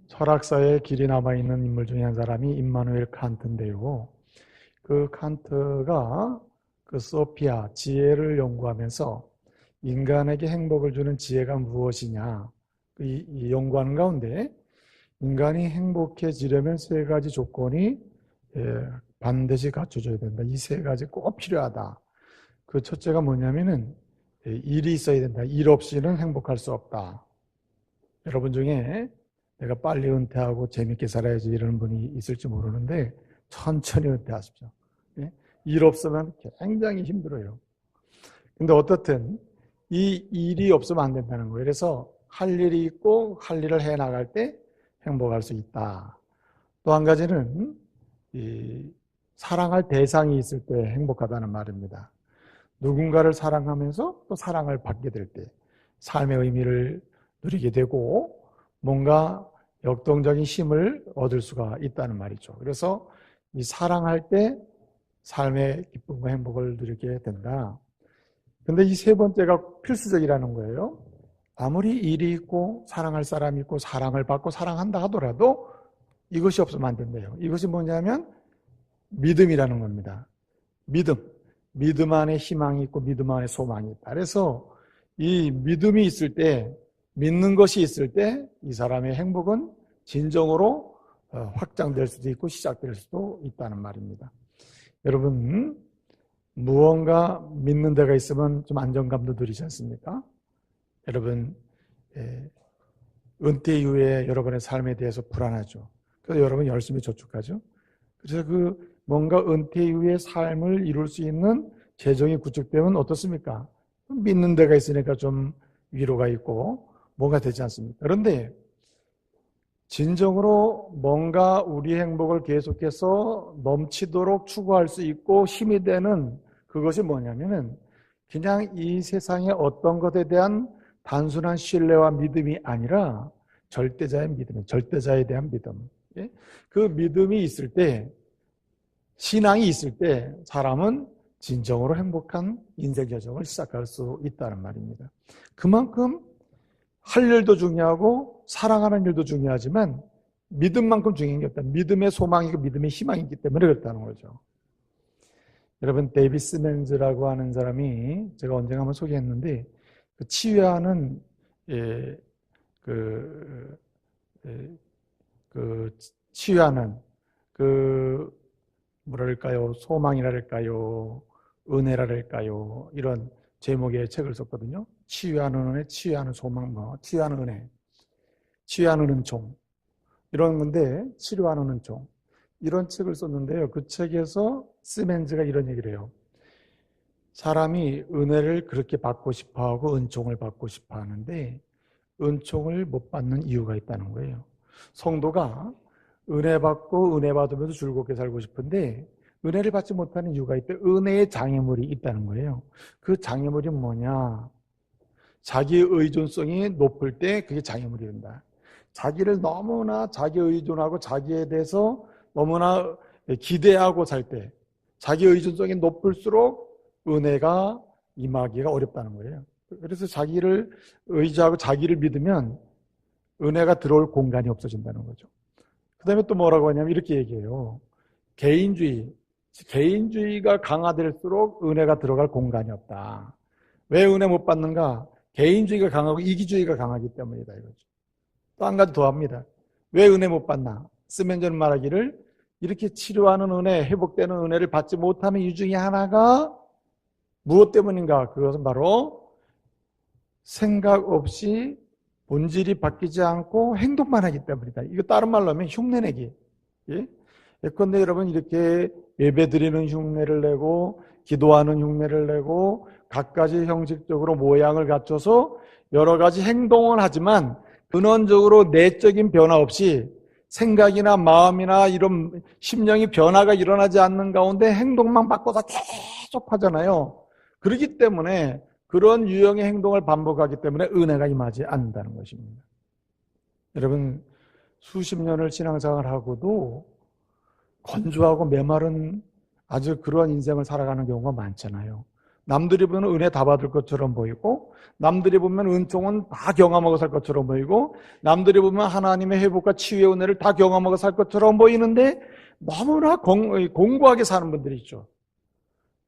철학사에 길이 남아있는 인물 중에 한 사람이 임마누엘 칸트인데요. 그 칸트가 그 소피아, 지혜를 연구하면서 인간에게 행복을 주는 지혜가 무엇이냐, 이 연구하는 가운데 인간이 행복해지려면 세 가지 조건이 반드시 갖춰져야 된다. 이 세 가지 꼭 필요하다. 그 첫째가 뭐냐면은 일이 있어야 된다. 일 없이는 행복할 수 없다. 여러분 중에 내가 빨리 은퇴하고 재밌게 살아야지 이러는 분이 있을지 모르는데 천천히 은퇴하십시오. 일 없으면 굉장히 힘들어요. 근데 어떻든 이 일이 없으면 안 된다는 거예요. 그래서 할 일이 있고 할 일을 해 나갈 때 행복할 수 있다. 또 한 가지는 사랑할 대상이 있을 때 행복하다는 말입니다. 누군가를 사랑하면서 또 사랑을 받게 될 때 삶의 의미를 누리게 되고 뭔가 역동적인 힘을 얻을 수가 있다는 말이죠. 그래서 이 사랑할 때 삶의 기쁨과 행복을 누리게 된다. 근데 이 세 번째가 필수적이라는 거예요. 아무리 일이 있고 사랑할 사람이 있고 사랑을 받고 사랑한다 하더라도 이것이 없으면 안 된대요. 이것이 뭐냐면 믿음이라는 겁니다. 믿음 안에 희망이 있고 믿음 안에 소망이 있다. 그래서 이 믿음이 있을 때, 믿는 것이 있을 때 이 사람의 행복은 진정으로 확장될 수도 있고 시작될 수도 있다는 말입니다. 여러분, 무언가 믿는 데가 있으면 좀 안정감도 누리지 않습니까? 여러분, 은퇴 이후에 여러분의 삶에 대해서 불안하죠. 그래서 여러분 열심히 저축하죠. 그래서 그 뭔가 은퇴 이후의 삶을 이룰 수 있는 재정이 구축되면 어떻습니까? 믿는 데가 있으니까 좀 위로가 있고 뭐가 되지 않습니까? 그런데 진정으로 뭔가 우리 행복을 계속해서 넘치도록 추구할 수 있고 힘이 되는 그것이 뭐냐면은 그냥 이 세상의 어떤 것에 대한 단순한 신뢰와 믿음이 아니라 절대자의 믿음, 절대자에 대한 믿음. 그 믿음이 있을 때, 신앙이 있을 때 사람은 진정으로 행복한 인생 여정을 시작할 수 있다는 말입니다. 그만큼 할 일도 중요하고 사랑하는 일도 중요하지만 믿음만큼 중요한 게 없다. 믿음의 소망이고 믿음의 희망이 있기 때문에 그렇다는 거죠. 여러분, 데이비드 시먼즈라고 하는 사람이 제가 언젠가 한번 소개했는데 그 치유하는 치유하는 뭐랄까요, 소망이랄까요, 은혜랄까요, 이런 제목의 책을 썼거든요. 치유하는 은혜, 치유하는 소망, 치유하는 은혜, 치유하는 은총, 이런 건데, 치료하는 은총, 이런 책을 썼는데요. 그 책에서 시먼즈가 이런 얘기를 해요. 사람이 은혜를 그렇게 받고 싶어 하고 은총을 받고 싶어 하는데 은총을 못 받는 이유가 있다는 거예요. 성도가 은혜 받고 은혜 받으면서 즐겁게 살고 싶은데 은혜를 받지 못하는 이유가 있대. 은혜의 장애물이 있다는 거예요. 그 장애물이 뭐냐? 자기의 의존성이 높을 때 그게 장애물이 된다. 자기를 너무나 자기 의존하고 자기에 대해서 너무나 기대하고 살 때 자기 의존성이 높을수록 은혜가 임하기가 어렵다는 거예요. 그래서 자기를 의지하고 자기를 믿으면 은혜가 들어올 공간이 없어진다는 거죠. 그 다음에 또 뭐라고 하냐면 이렇게 얘기해요. 개인주의가 강화될수록 은혜가 들어갈 공간이 없다. 왜 은혜 못 받는가? 개인주의가 강하고 이기주의가 강하기 때문이다 이거죠. 또 한 가지 더 합니다. 왜 은혜 못 받나? 시먼즈는 말하기를 이렇게 치료하는 은혜, 회복되는 은혜를 받지 못하는 이유 중에 하나가 무엇 때문인가? 그것은 바로 생각 없이 본질이 바뀌지 않고 행동만 하기 때문이다. 이거 다른 말로 하면 흉내내기. 예? 예컨대 여러분 이렇게 예배 드리는 흉내를 내고 기도하는 흉내를 내고 각가지 형식적으로 모양을 갖춰서 여러 가지 행동을 하지만 근원적으로 내적인 변화 없이 생각이나 마음이나 이런 심령이 변화가 일어나지 않는 가운데 행동만 바꿔서 계속 하잖아요. 그렇기 때문에 그런 유형의 행동을 반복하기 때문에 은혜가 임하지 않는다는 것입니다. 여러분, 수십 년을 신앙생활을 하고도 건조하고 메마른 아주 그러한 인생을 살아가는 경우가 많잖아요. 남들이 보면 은혜 다 받을 것처럼 보이고, 남들이 보면 은총은 다 경험하고 살 것처럼 보이고, 남들이 보면 하나님의 회복과 치유의 은혜를 다 경험하고 살 것처럼 보이는데 너무나 공고하게 사는 분들이 있죠.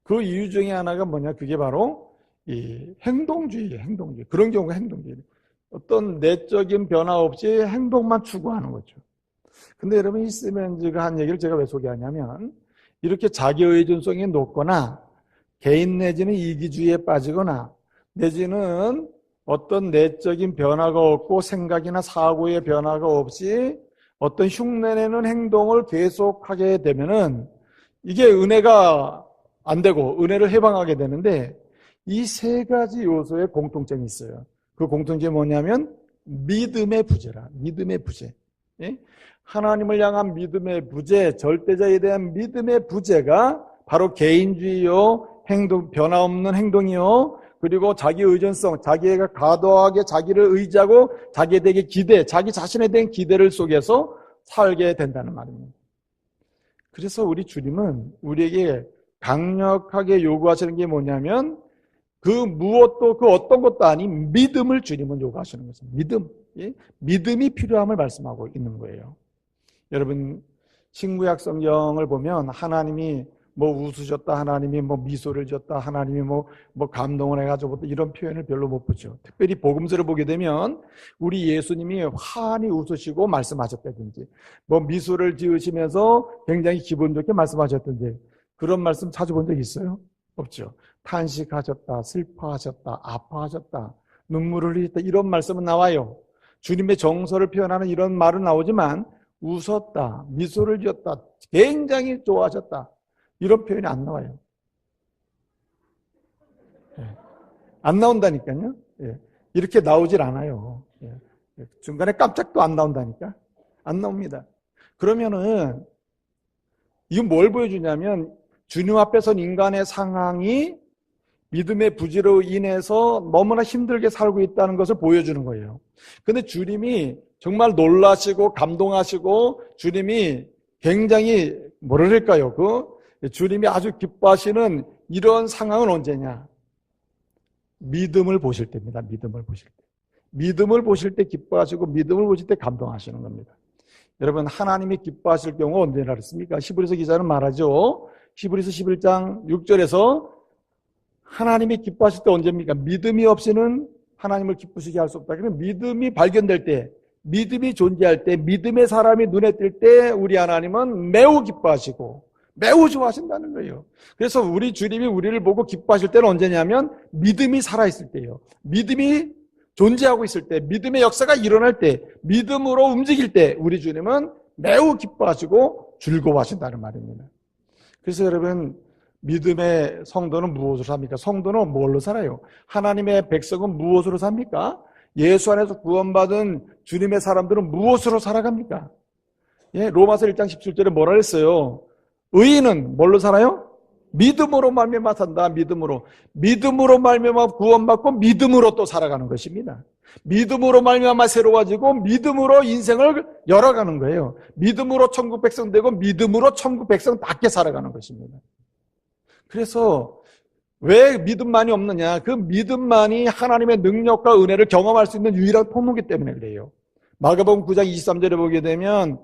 그 이유 중에 하나가 뭐냐? 그게 바로 이 행동주의예요. 행동주의. 그런 경우가 행동주의. 어떤 내적인 변화 없이 행동만 추구하는 거죠. 근데 여러분, 이 시멘즈가 한 얘기를 제가 왜 소개하냐면, 이렇게 자기의존성이 높거나 개인 내지는 이기주의에 빠지거나 내지는 어떤 내적인 변화가 없고 생각이나 사고의 변화가 없이 어떤 흉내내는 행동을 계속하게 되면은 이게 은혜가 안 되고 은혜를 해방하게 되는데, 이 세 가지 요소의 공통점이 있어요. 그 공통점이 뭐냐면 믿음의 부재라. 믿음의 부재. 예? 하나님을 향한 믿음의 부재, 절대자에 대한 믿음의 부재가 바로 개인주의요, 행동, 변화 없는 행동이요, 그리고 자기 의존성, 자기가 과도하게 자기를 의지하고 자기에 대해 기대, 자기 자신에 대한 기대를 속에서 살게 된다는 말입니다. 그래서 우리 주님은 우리에게 강력하게 요구하시는 게 뭐냐면 그 무엇도 그 어떤 것도 아닌 믿음을 주님은 요구하시는 것입니다. 믿음. 예? 믿음이 필요함을 말씀하고 있는 거예요. 여러분, 신구약 성경을 보면 하나님이 뭐 웃으셨다, 하나님이 뭐 미소를 지었다, 하나님이 뭐 감동을 해가지고 이런 표현을 별로 못 보죠. 특별히 복음서를 보게 되면 우리 예수님이 환히 웃으시고 말씀하셨다든지 뭐 미소를 지으시면서 굉장히 기분 좋게 말씀하셨던지 그런 말씀 자주 본 적 있어요? 없죠. 탄식하셨다, 슬퍼하셨다, 아파하셨다, 눈물을 흘리셨다 이런 말씀은 나와요. 주님의 정서를 표현하는 이런 말은 나오지만 웃었다, 미소를 지었다, 굉장히 좋아하셨다 이런 표현이 안 나와요. 안 나온다니까요. 이렇게 나오질 않아요. 중간에 깜짝도 안 나온다니까. 안 나옵니다. 그러면은 이건 뭘 보여주냐면 주님 앞에선 인간의 상황이 믿음의 부재로 인해서 너무나 힘들게 살고 있다는 것을 보여주는 거예요. 근데 주님이 정말 놀라시고 감동하시고 주님이 굉장히 뭐랄까요? 주님이 아주 기뻐하시는 이런 상황은 언제냐? 믿음을 보실 때입니다. 믿음을 보실 때. 믿음을 보실 때 기뻐하시고 믿음을 보실 때 감동하시는 겁니다. 여러분, 하나님이 기뻐하실 경우 언제나 그렇습니까? 히브리서 기자는 말하죠. 히브리서 11장 6절에서 하나님이 기뻐하실 때 언제입니까? 믿음이 없이는 하나님을 기쁘시게 할 수 없다. 그러면 믿음이 발견될 때, 믿음이 존재할 때, 믿음의 사람이 눈에 띌 때 우리 하나님은 매우 기뻐하시고 매우 좋아하신다는 거예요. 그래서 우리 주님이 우리를 보고 기뻐하실 때는 언제냐면 믿음이 살아있을 때예요. 믿음이 존재하고 있을 때, 믿음의 역사가 일어날 때, 믿음으로 움직일 때 우리 주님은 매우 기뻐하시고 즐거워하신다는 말입니다. 그래서 여러분, 믿음의 성도는 무엇으로 삽니까? 성도는 뭘로 살아요? 하나님의 백성은 무엇으로 삽니까? 예수 안에서 구원받은 주님의 사람들은 무엇으로 살아갑니까? 로마서 1장 17절에 뭐라 했어요? 의인은 뭘로 살아요? 믿음으로 말미암아 산다. 믿음으로 말미암아 구원받고 믿음으로 또 살아가는 것입니다. 믿음으로 말미암아 새로워지고 믿음으로 인생을 열어가는 거예요. 믿음으로 천국 백성 되고 믿음으로 천국 백성답게 살아가는 것입니다. 그래서 왜 믿음만이 없느냐? 그 믿음만이 하나님의 능력과 은혜를 경험할 수 있는 유일한 통로이기 때문에 그래요. 마가복음 9장 23절에 보게 되면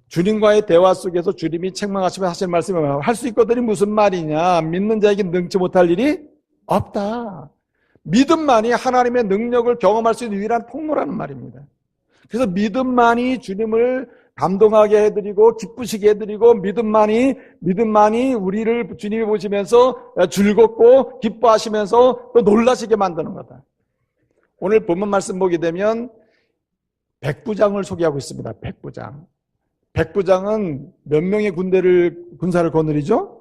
주님과의 대화 속에서 주님이 책망하시면 하실 말씀이 할 수 있거든이 무슨 말이냐? 믿는 자에게 능치 못할 일이 없다. 믿음만이 하나님의 능력을 경험할 수 있는 유일한 통로라는 말입니다. 그래서 믿음만이 주님을 감동하게 해드리고 기쁘시게 해드리고 믿음만이 우리를 주님이 보시면서 즐겁고 기뻐하시면서 또 놀라시게 만드는 거다. 오늘 본문 말씀 보게 되면 백부장을 소개하고 있습니다. 백부장은 몇 명의 군사를 거느리죠?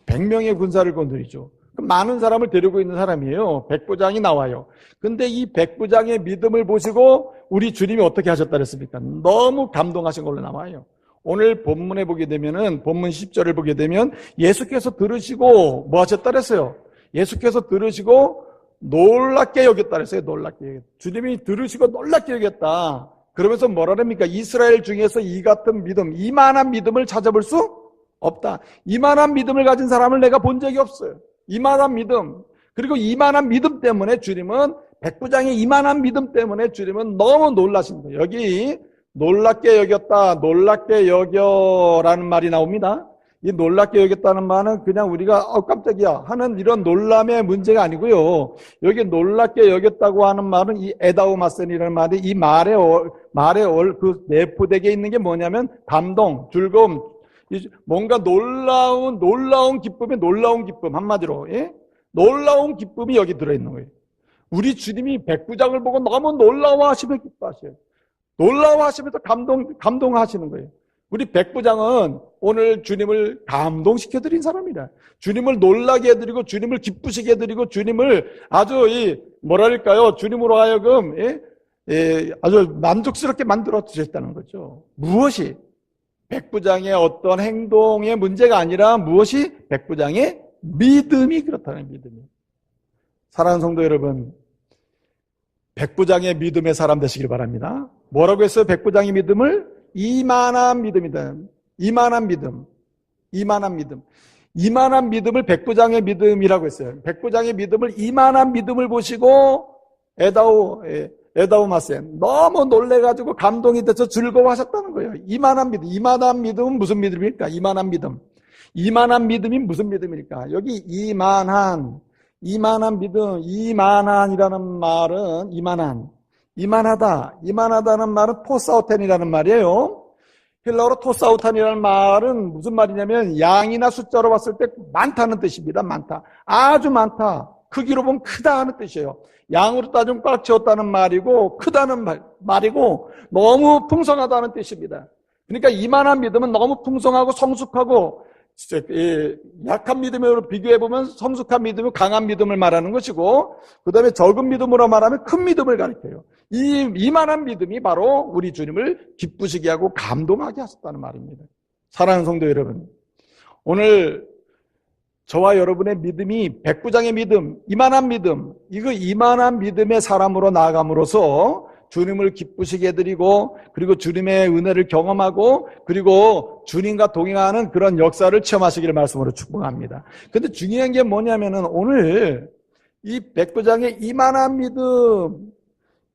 100명의 군사를 거느리죠. 많은 사람을 데리고 있는 사람이에요. 백부장이 나와요. 근데 이 백부장의 믿음을 보시고 우리 주님이 어떻게 하셨다 그랬습니까? 너무 감동하신 걸로 나와요. 오늘 본문에 보게 되면은 본문 10절을 보게 되면 예수께서 들으시고 뭐 하셨다 그랬어요? 예수께서 들으시고 놀랍게 여겼다 그랬어요. 놀랍게 여겼다. 주님이 들으시고 놀랍게 여겼다. 그러면서 뭐라 합니까? 이스라엘 중에서 이 같은 믿음, 이만한 믿음을 찾아볼 수 없다. 이만한 믿음을 가진 사람을 내가 본 적이 없어요. 이만한 믿음. 그리고 이만한 믿음 때문에 주님은 백부장의 이만한 믿음 때문에 주님은 너무 놀라신 거예요. 여기 놀랍게 여겼다, 놀랍게 여겨라는 말이 나옵니다. 이 놀랍게 여겼다는 말은 그냥 우리가 깜짝이야 하는 이런 놀람의 문제가 아니고요. 여기 놀랍게 여겼다고 하는 말은 이 에다우마센이라는 말이 이 말의 그 내포되게 있는 게 뭐냐면 감동, 즐거움, 뭔가 놀라운 기쁨의 놀라운 기쁨 한마디로 예? 놀라운 기쁨이 여기 들어있는 거예요. 우리 주님이 백부장을 보고 너무 놀라워하시며 기뻐하셔요. 놀라워하시면서 감동하시는 거예요. 우리 백부장은 오늘 주님을 감동시켜드린 사람이다. 주님을 놀라게 해드리고 주님을 기쁘시게 해드리고 주님을 아주 뭐랄까요? 주님으로 하여금 아주 만족스럽게 만들어 주셨다는 거죠. 무엇이? 백부장의 어떤 행동의 문제가 아니라 무엇이? 백부장의 믿음이 그렇다는 믿음이. 사랑하는 성도 여러분, 백부장의 믿음의 사람 되시길 바랍니다. 뭐라고 했어요? 백부장의 믿음을? 이만한 믿음이다. 이만한 믿음. 이만한 믿음. 이만한 믿음을 백부장의 믿음이라고 했어요. 백부장의 믿음을 이만한 믿음을 보시고 에다우마센 너무 놀래가지고 감동이 돼서 즐거워하셨다는 거예요. 이만한 믿음. 이만한 믿음은 무슨 믿음일까? 이만한 믿음. 이만한 믿음이 무슨 믿음일까? 여기 이만한 믿음, 이만한이라는 말은 이만하다는 말은 토사우텐이라는 말이에요. 헬라어로 토사우탄이라는 말은 무슨 말이냐면 양이나 숫자로 봤을 때 많다는 뜻입니다. 많다. 아주 많다. 크기로 보면 크다 하는 뜻이에요. 양으로 따지면 꽉 채웠다는 말이고 크다는 말이고 너무 풍성하다는 뜻입니다. 그러니까 이만한 믿음은 너무 풍성하고 성숙하고 약한 믿음으로 비교해보면 성숙한 믿음이 강한 믿음을 말하는 것이고 그 다음에 적은 믿음으로 말하면 큰 믿음을 가리켜요. 이만한 믿음이 바로 우리 주님을 기쁘시게 하고 감동하게 하셨다는 말입니다. 사랑하는 성도 여러분, 오늘 저와 여러분의 믿음이 백부장의 믿음, 이만한 믿음, 이만한 믿음의 사람으로 나아감으로써 주님을 기쁘시게 해드리고 그리고 주님의 은혜를 경험하고 그리고 주님과 동행하는 그런 역사를 체험하시기를 말씀으로 축복합니다. 근데 중요한 게 뭐냐면은 오늘 이 백부장의 이만한 믿음,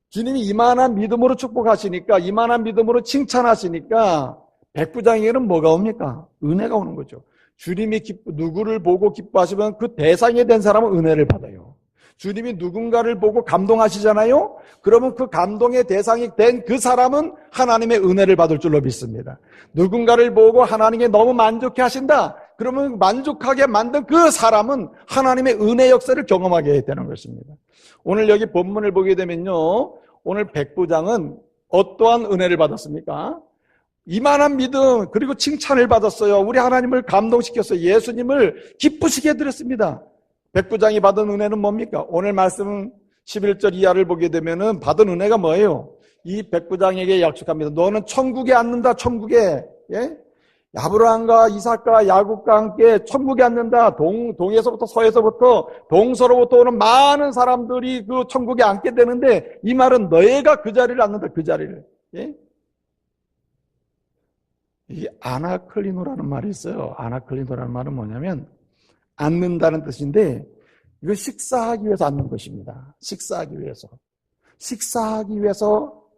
주님이 이만한 믿음으로 축복하시니까 이만한 믿음으로 칭찬하시니까 백부장에게는 뭐가 옵니까? 은혜가 오는 거죠. 주님이 누구를 보고 기뻐하시면 그 대상이 된 사람은 은혜를 받아요. 주님이 누군가를 보고 감동하시잖아요. 그러면 그 감동의 대상이 된 그 사람은 하나님의 은혜를 받을 줄로 믿습니다. 누군가를 보고 하나님께 너무 만족해 하신다. 그러면 만족하게 만든 그 사람은 하나님의 은혜 역사를 경험하게 되는 것입니다. 오늘 여기 본문을 보게 되면요, 오늘 백부장은 어떠한 은혜를 받았습니까? 이만한 믿음 그리고 칭찬을 받았어요. 우리 하나님을 감동시켰어요. 예수님을 기쁘시게 해드렸습니다. 백부장이 받은 은혜는 뭡니까? 오늘 말씀 11절 이하를 보게 되면은 받은 은혜가 뭐예요? 이 백부장에게 약속합니다. 너는 천국에 앉는다. 천국에. 예? 아브라함과 이삭과 야곱과 함께 천국에 앉는다. 동에서부터 서에서부터 동서로부터 오는 많은 사람들이 그 천국에 앉게 되는데 이 말은 너희가 그 자리를 앉는다. 그 자리를. 예? 이 아나클리노라는 말이 있어요. 아나클리노라는 말은 뭐냐면 앉는다는 뜻인데 이거 식사하기 위해서 앉는 것입니다. 식사하기 위해서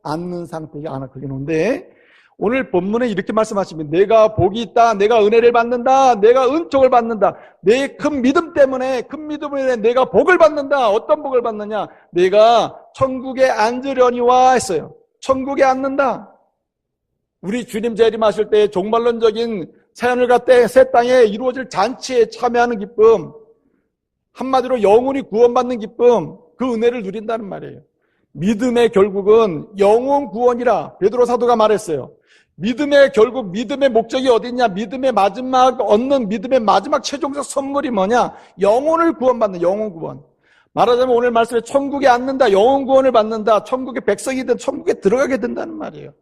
앉는 상태가 아나클리노인데 오늘 본문에 이렇게 말씀하시면 내가 복이 있다. 내가 은혜를 받는다. 내가 은총을 받는다. 내 큰 믿음 때문에 내가 복을 받는다. 어떤 복을 받느냐? 내가 천국에 앉으려니와 했어요. 천국에 앉는다. 우리 주님 재림하실 때 종말론적인 새하늘과 새 땅에 이루어질 잔치에 참여하는 기쁨, 한마디로 영혼이 구원받는 기쁨, 그 은혜를 누린다는 말이에요. 믿음의 결국은 영혼 구원이라 베드로 사도가 말했어요. 믿음의 목적이 어디 있냐? 믿음의 마지막 최종적 선물이 뭐냐? 영혼을 구원받는 영혼 구원. 말하자면 오늘 말씀에 천국에 앉는다, 영혼 구원을 받는다, 천국의 백성이 된 천국에 들어가게 된다는 말이에요.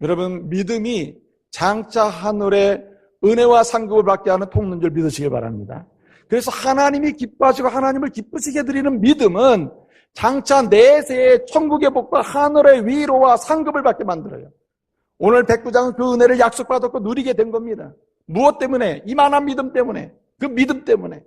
여러분, 믿음이 장차 하늘의 은혜와 상급을 받게 하는 통로인 줄 믿으시길 바랍니다. 그래서 하나님이 기뻐하시고 하나님을 기쁘시게 드리는 믿음은 장차 내세의 천국의 복과 하늘의 위로와 상급을 받게 만들어요. 오늘 백부장은 그 은혜를 약속받았고 누리게 된 겁니다. 무엇 때문에? 이만한 믿음 때문에. 그 믿음 때문에.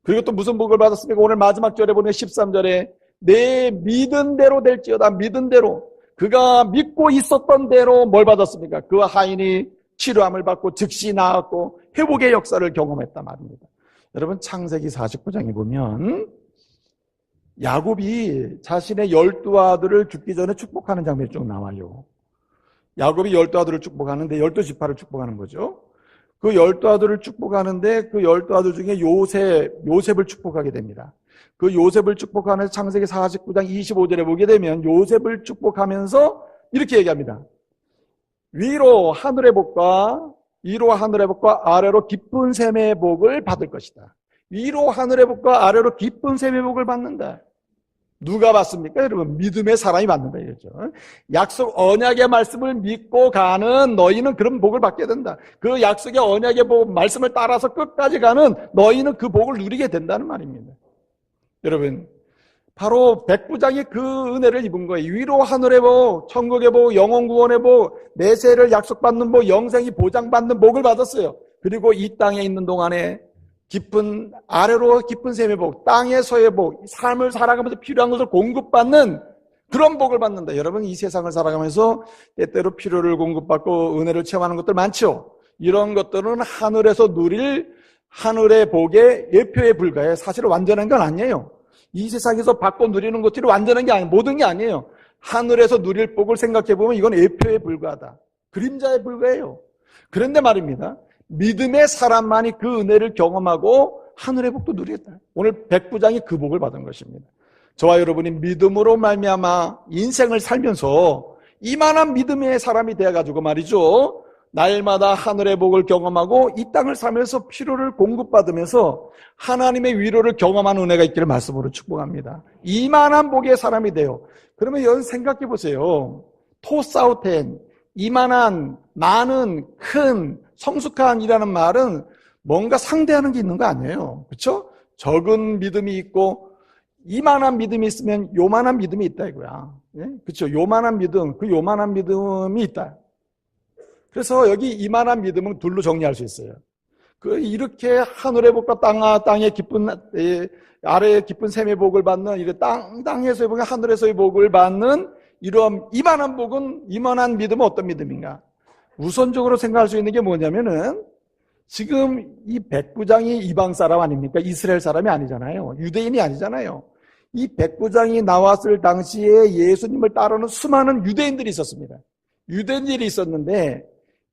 그리고 또 무슨 복을 받았습니까? 오늘 마지막 절에 보면 13절에 내 믿은 대로 될지어다. 믿은 대로. 그가 믿고 있었던 대로 뭘 받았습니까? 그 하인이 치료함을 받고 즉시 나았고 회복의 역사를 경험했단 말입니다. 여러분 창세기 49장에 보면 야곱이 자신의 12아들을 죽기 전에 축복하는 장면이 쭉 나와요. 야곱이 12아들을 축복하는데 12지파를 축복하는 거죠. 그 12아들을 축복하는데 그 12아들 중에 요셉을 축복하게 됩니다. 그 요셉을 축복하는 창세기 49장 25절에 보게 되면 요셉을 축복하면서 이렇게 얘기합니다. 위로 하늘의 복과 아래로 깊은 샘의 복을 받을 것이다. 위로 하늘의 복과 아래로 깊은 샘의 복을 받는다. 누가 받습니까? 여러분 믿음의 사람이 받는다 이거죠. 약속 언약의 말씀을 믿고 가는 너희는 그런 복을 받게 된다. 그 약속의 언약의 말씀을 따라서 끝까지 가는 너희는 그 복을 누리게 된다는 말입니다. 여러분 바로 백부장이 그 은혜를 입은 거예요. 위로 하늘의 복, 천국의 복, 영원 구원의 복, 내세를 약속받는 복, 영생이 보장받는 복을 받았어요. 그리고 이 땅에 있는 동안에 아래로 깊은 샘의 복, 땅에서의 복, 삶을 살아가면서 필요한 것을 공급받는 그런 복을 받는다. 여러분 이 세상을 살아가면서 때때로 필요를 공급받고 은혜를 체험하는 것들 많죠. 이런 것들은 하늘에서 누릴 하늘의 복의 예표에 불과해. 사실은 완전한 건 아니에요. 이 세상에서 받고 누리는 것들이 완전한 게 아니에요. 모든 게 아니에요. 하늘에서 누릴 복을 생각해보면 이건 예표에 불과하다. 그림자에 불과해요. 그런데 말입니다. 믿음의 사람만이 그 은혜를 경험하고 하늘의 복도 누리겠다. 오늘 백부장이 그 복을 받은 것입니다. 저와 여러분이 믿음으로 말미암아 인생을 살면서 이만한 믿음의 사람이 되어가지고 말이죠. 날마다 하늘의 복을 경험하고 이 땅을 살면서 필요를 공급받으면서 하나님의 위로를 경험하는 은혜가 있기를 말씀으로 축복합니다. 이만한 복의 사람이 돼요. 그러면 여러분 생각해 보세요. 토사우텐, 이만한, 많은, 큰, 성숙한이라는 말은 뭔가 상대하는 게 있는 거 아니에요. 그렇죠? 적은 믿음이 있고 이만한 믿음이 있으면 요만한 믿음이 있다 이거야. 예? 그렇죠? 요만한 믿음, 그 요만한 믿음이 있다. 그래서 여기 이만한 믿음은 둘로 정리할 수 있어요. 이렇게 하늘의 복과 땅의 깊은 아래의 깊은 샘의 복을 받는 이런 땅에서의 복과 하늘에서의 복을 받는 이런 이만한 복은 이만한 믿음은 어떤 믿음인가? 우선적으로 생각할 수 있는 게 뭐냐면은 지금 이 백부장이 이방 사람 아닙니까? 이스라엘 사람이 아니잖아요. 유대인이 아니잖아요. 이 백부장이 나왔을 당시에 예수님을 따르는 수많은 유대인들이 있었습니다. 유대인들이 있었는데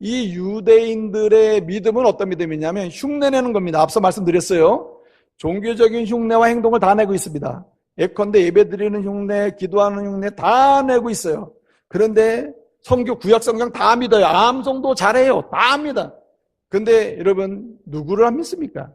이 유대인들의 믿음은 어떤 믿음이냐면 흉내내는 겁니다. 앞서 말씀드렸어요. 종교적인 흉내와 행동을 다 내고 있습니다. 예컨대 예배드리는 흉내, 기도하는 흉내 다 내고 있어요. 그런데 구약 성경 다 믿어요. 암송도 잘해요. 다 합니다. 근데 여러분 누구를 안 믿습니까?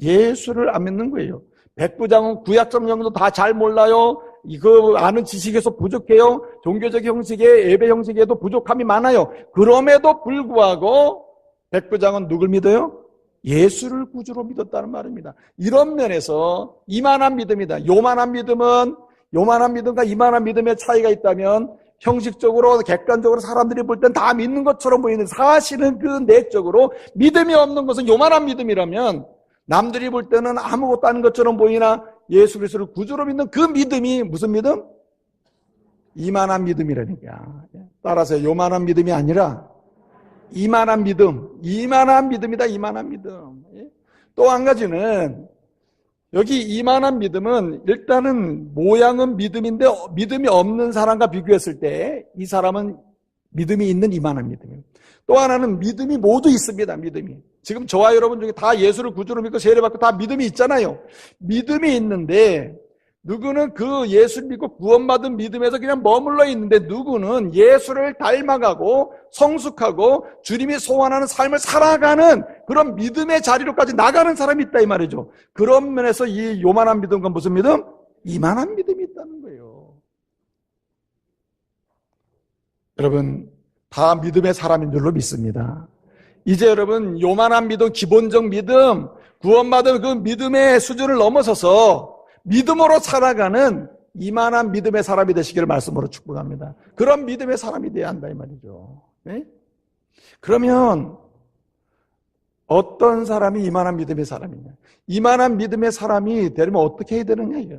예수를 안 믿는 거예요. 백부장은 구약 성경도 다 잘 몰라요. 이거 아는 지식에서 부족해요. 종교적 형식에 예배 형식에도 부족함이 많아요. 그럼에도 불구하고 백부장은 누굴 믿어요? 예수를 구주로 믿었다는 말입니다. 이런 면에서 이만한 믿음이다. 요만한 믿음과 이만한 믿음의 차이가 있다면 형식적으로 객관적으로 사람들이 볼 땐 다 믿는 것처럼 보이는데 사실은 그 내적으로 믿음이 없는 것은 요만한 믿음이라면 남들이 볼 때는 아무것도 아닌 것처럼 보이나 예수 그리스도를 구주로 믿는 그 믿음이 무슨 믿음? 이만한 믿음이라니까. 따라서 요만한 믿음이 아니라 이만한 믿음이다. 이만한 믿음. 또 한 가지는 여기 이만한 믿음은 일단은 모양은 믿음인데 믿음이 없는 사람과 비교했을 때 이 사람은 믿음이 있는 이만한 믿음이에요. 또 하나는 믿음이 모두 있습니다. 믿음이. 지금 저와 여러분 중에 다 예수를 구주로 믿고 세례받고 다 믿음이 있잖아요. 믿음이 있는데 누구는 그 예수를 믿고 구원받은 믿음에서 그냥 머물러 있는데 누구는 예수를 닮아가고 성숙하고 주님이 소원하는 삶을 살아가는 그런 믿음의 자리로까지 나가는 사람이 있다 이 말이죠. 그런 면에서 이 요만한 믿음과 무슨 믿음? 이만한 믿음이 있다는 거예요. 여러분 다 믿음의 사람인 줄로 믿습니다. 이제 여러분 요만한 믿음, 기본적 믿음, 구원받은 그 믿음의 수준을 넘어서서 믿음으로 살아가는 이만한 믿음의 사람이 되시기를 말씀으로 축복합니다. 그런 믿음의 사람이 되어야 한다 이 말이죠. 네? 그러면 어떤 사람이 이만한 믿음의 사람이냐? 이만한 믿음의 사람이 되려면 어떻게 해야 되느냐? 이거.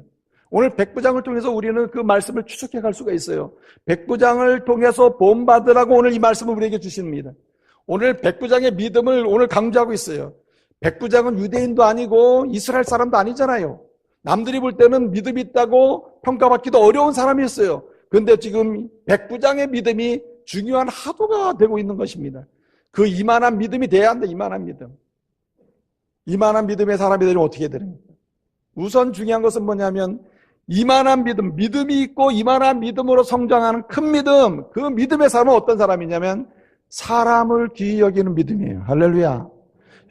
오늘 백부장을 통해서 우리는 그 말씀을 추적해 갈 수가 있어요. 백부장을 통해서 본받으라고 오늘 이 말씀을 우리에게 주십니다. 오늘 백부장의 믿음을 오늘 강조하고 있어요. 백부장은 유대인도 아니고 이스라엘 사람도 아니잖아요. 남들이 볼 때는 믿음이 있다고 평가받기도 어려운 사람이었어요. 그런데 지금 백부장의 믿음이 중요한 하도가 되고 있는 것입니다. 그 이만한 믿음이 돼야 한다. 이만한 믿음. 이만한 믿음의 사람이 되려면 어떻게 되는가? 우선 중요한 것은 뭐냐면 이만한 믿음, 믿음이 있고 이만한 믿음으로 성장하는 큰 믿음, 그 믿음의 사람은 어떤 사람이냐면 사람을 귀히 여기는 믿음이에요. 할렐루야.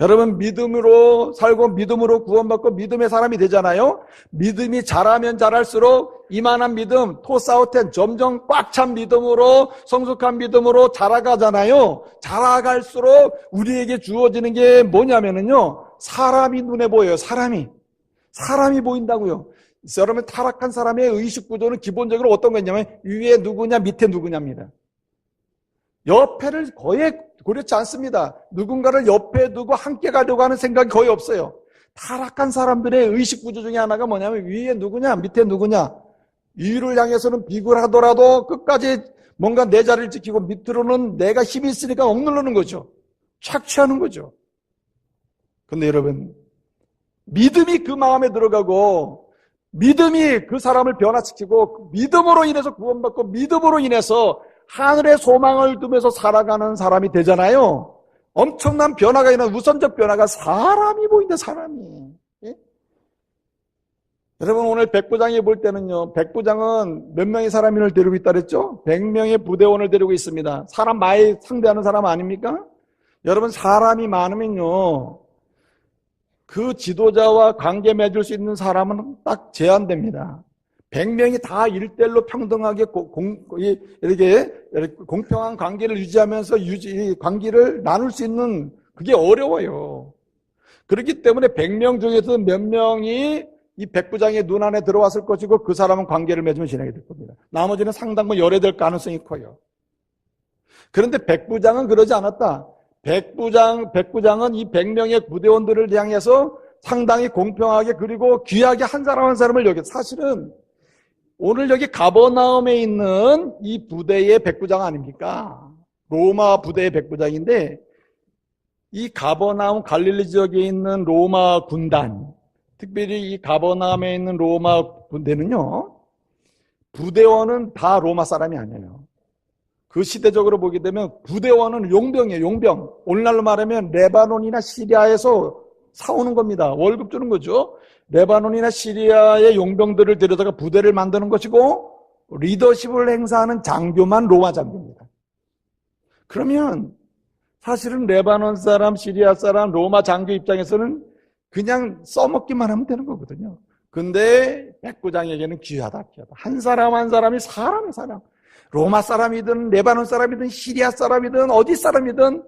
여러분 믿음으로 살고 믿음으로 구원받고 믿음의 사람이 되잖아요. 믿음이 자라면 자랄수록 이만한 믿음, 토사우텐 점점 꽉 찬 믿음으로 성숙한 믿음으로 자라가잖아요. 자라갈수록 우리에게 주어지는 게 뭐냐면요. 사람이 눈에 보여요. 사람이 보인다고요. 여러분 타락한 사람의 의식 구조는 기본적으로 어떤 거냐면 위에 누구냐 밑에 누구냐입니다. 옆에를 거의 고려치 않습니다. 누군가를 옆에 두고 함께 가려고 하는 생각이 거의 없어요. 타락한 사람들의 의식 구조 중에 하나가 뭐냐면 위에 누구냐 밑에 누구냐. 위를 향해서는 비굴하더라도 끝까지 뭔가 내 자리를 지키고 밑으로는 내가 힘이 있으니까 억누르는 거죠. 착취하는 거죠. 근데 여러분 믿음이 그 마음에 들어가고 믿음이 그 사람을 변화시키고 믿음으로 인해서 구원받고 믿음으로 인해서 하늘의 소망을 두면서 살아가는 사람이 되잖아요. 엄청난 변화가 있는 우선적 변화가 사람이 보인다. 사람이. 예? 여러분 오늘 백부장이 볼 때는요. 백부장은 몇 명의 사람을 데리고 있다 그랬죠? 100명의 부대원을 데리고 있습니다. 사람 많이 상대하는 사람 아닙니까? 여러분 사람이 많으면요. 그 지도자와 관계 맺을 수 있는 사람은 딱 제한됩니다. 100명이 다 일대일로 평등하게 이렇게 공평한 관계를 유지하면서 관계를 나눌 수 있는 그게 어려워요. 그렇기 때문에 100명 중에서 몇 명이 이 백부장의 눈 안에 들어왔을 것이고 그 사람은 관계를 맺으면 진행이 될 겁니다. 나머지는 상당히 열애될 가능성이 커요. 그런데 백부장은 그러지 않았다. 백부장은 이 100명의 부대원들을 향해서 상당히 공평하게 그리고 귀하게 한 사람 한 사람을 여겨. 사실은 오늘 여기 가버나움에 있는 이 부대의 백부장 아닙니까? 로마 부대의 백부장인데 이 가버나움 갈릴리 지역에 있는 로마 군단, 특별히 이 가버나움에 있는 로마 군대는요, 부대원은 다 로마 사람이 아니에요. 그 시대적으로 보게 되면 부대원은 용병이에요. 용병. 오늘날로 말하면 레바논이나 시리아에서 사오는 겁니다. 월급 주는 거죠. 레바논이나 시리아의 용병들을 데려다가 부대를 만드는 것이고 리더십을 행사하는 장교만 로마 장교입니다. 그러면 사실은 레바논 사람, 시리아 사람, 로마 장교 입장에서는 그냥 써먹기만 하면 되는 거거든요. 근데 백부장에게는 귀하다. 한 사람 한 사람이 사람의 사람. 로마 사람이든 레바논 사람이든 시리아 사람이든 어디 사람이든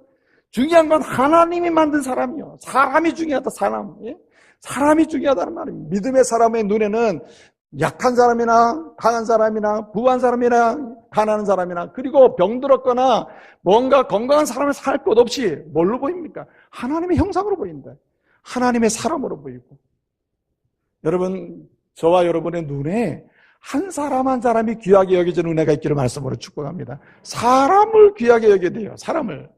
중요한 건 하나님이 만든 사람이요. 사람이 중요하다. 사람. 예? 사람이 중요하다는 말입니다. 믿음의 사람의 눈에는 약한 사람이나 강한 사람이나 부한 사람이나 가난한 사람이나 그리고 병들었거나 뭔가 건강한 사람을 살 것 없이 뭘로 보입니까? 하나님의 형상으로 보인다. 하나님의 사람으로 보이고. 여러분, 저와 여러분의 눈에 한 사람 한 사람이 귀하게 여겨지는 은혜가 있기를 말씀으로 축복합니다. 사람을 귀하게 여겨야 돼요. 사람을.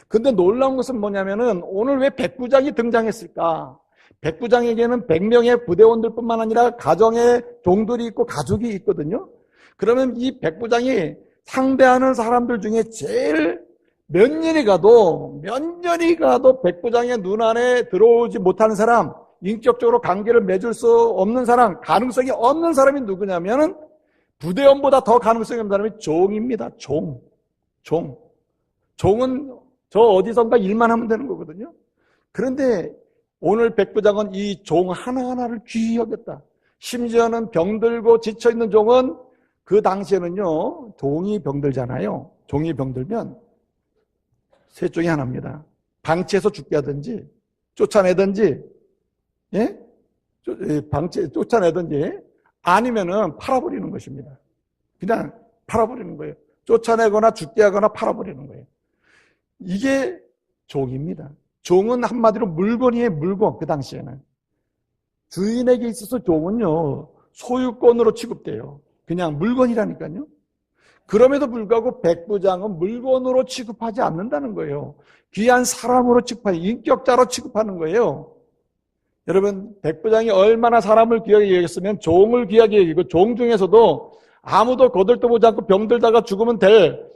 근데 놀라운 것은 뭐냐면은 오늘 왜 백부장이 등장했을까? 백부장에게는 100명의 부대원들뿐만 아니라 가정의 종들이 있고 가족이 있거든요. 그러면 이 백부장이 상대하는 사람들 중에 제일 몇 년이 가도 백부장의 눈 안에 들어오지 못하는 사람, 인격적으로 관계를 맺을 수 없는 사람, 가능성이 없는 사람이 누구냐면은 부대원보다 더 가능성이 없는 사람이 종입니다. 종은 저 어디선가 일만 하면 되는 거거든요. 그런데 오늘 백부장은 이 종 하나하나를 귀히 여겼다. 심지어는 병들고 지쳐있는 종은 그 당시에는요, 종이 병들잖아요. 종이 병들면 셋 중에 하나입니다. 방치해서 죽게 하든지, 쫓아내든지, 예? 쫓아내든지, 아니면은 팔아버리는 것입니다. 그냥 팔아버리는 거예요. 쫓아내거나 죽게 하거나 팔아버리는 거예요. 이게 종입니다. 종은 한마디로 물건이에요, 물건. 그 당시에는. 주인에게 있어서 종은요, 소유권으로 취급돼요. 그냥 물건이라니까요. 그럼에도 불구하고 백부장은 물건으로 취급하지 않는다는 거예요. 귀한 사람으로 취급하는, 인격자로 취급하는 거예요. 여러분, 백부장이 얼마나 사람을 귀하게 여겼으면 종을 귀하게 여기고, 종 중에서도 아무도 거들떠 보지 않고 병들다가 죽으면 될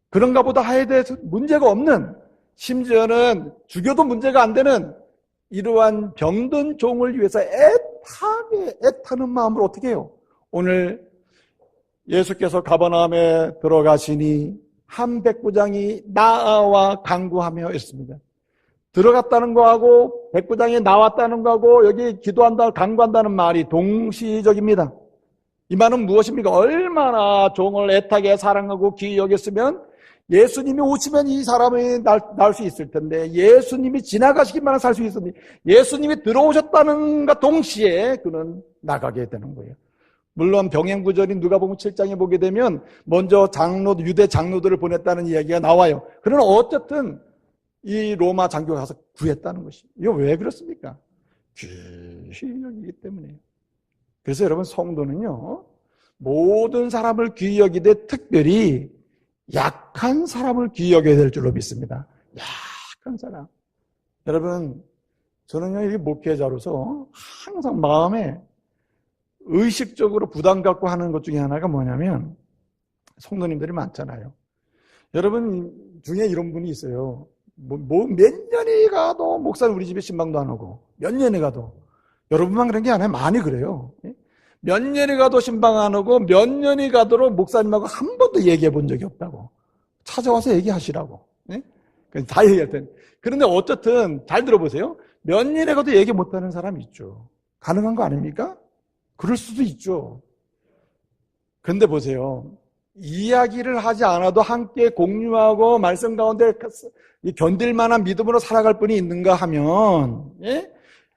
그런가 보다 하에 대해서 문제가 없는, 심지어는 죽여도 문제가 안 되는 이러한 병든 종을 위해서 애타는 마음으로 어떻게 해요? 오늘 예수께서 가버나움에 들어가시니 한 백부장이 나와 간구하며 있습니다. 들어갔다는 거하고 백부장이 나왔다는 거하고 여기 기도한다, 간구한다는 말이 동시적입니다. 이 말은 무엇입니까? 얼마나 종을 애타게 사랑하고 귀히 여겼으면 예수님이 오시면 이 사람이 나올 수 있을 텐데, 예수님이 지나가시기만 살 수 있었는데, 예수님이 들어오셨다는 것 동시에 그는 나가게 되는 거예요. 물론 병행구절인 누가복음 7장에 보게 되면 먼저 유대 장로들을 보냈다는 이야기가 나와요. 그러나 어쨌든 이 로마 장교가 가서 구했다는 것이, 이거 왜 그렇습니까? 귀히 여기기 때문에. 그래서 여러분, 성도는요, 모든 사람을 귀히 여기되 특별히 약한 사람을 귀히 여겨야 될 줄로 믿습니다. 약한 사람. 여러분, 저는요, 이 목회자로서 항상 마음에 의식적으로 부담 갖고 하는 것 중에 하나가 뭐냐면, 성도님들이 많잖아요. 여러분 중에 이런 분이 있어요. 몇 년이 가도 목사님 우리 집에 신방도 안 오고, 몇 년이 가도. 여러분만 그런 게 아니라 많이 그래요. 몇 년이 가도 신방 안 오고, 몇 년이 가도록 목사님하고 한 번도 얘기해 본 적이 없다고. 찾아와서 얘기하시라고. 다 얘기할 텐데. 그런데 어쨌든 잘 들어보세요. 몇 년에 가도 얘기 못하는 사람이 있죠. 가능한 거 아닙니까? 그럴 수도 있죠. 그런데 보세요. 이야기를 하지 않아도 함께 공유하고 말씀 가운데 견딜 만한 믿음으로 살아갈 분이 있는가 하면,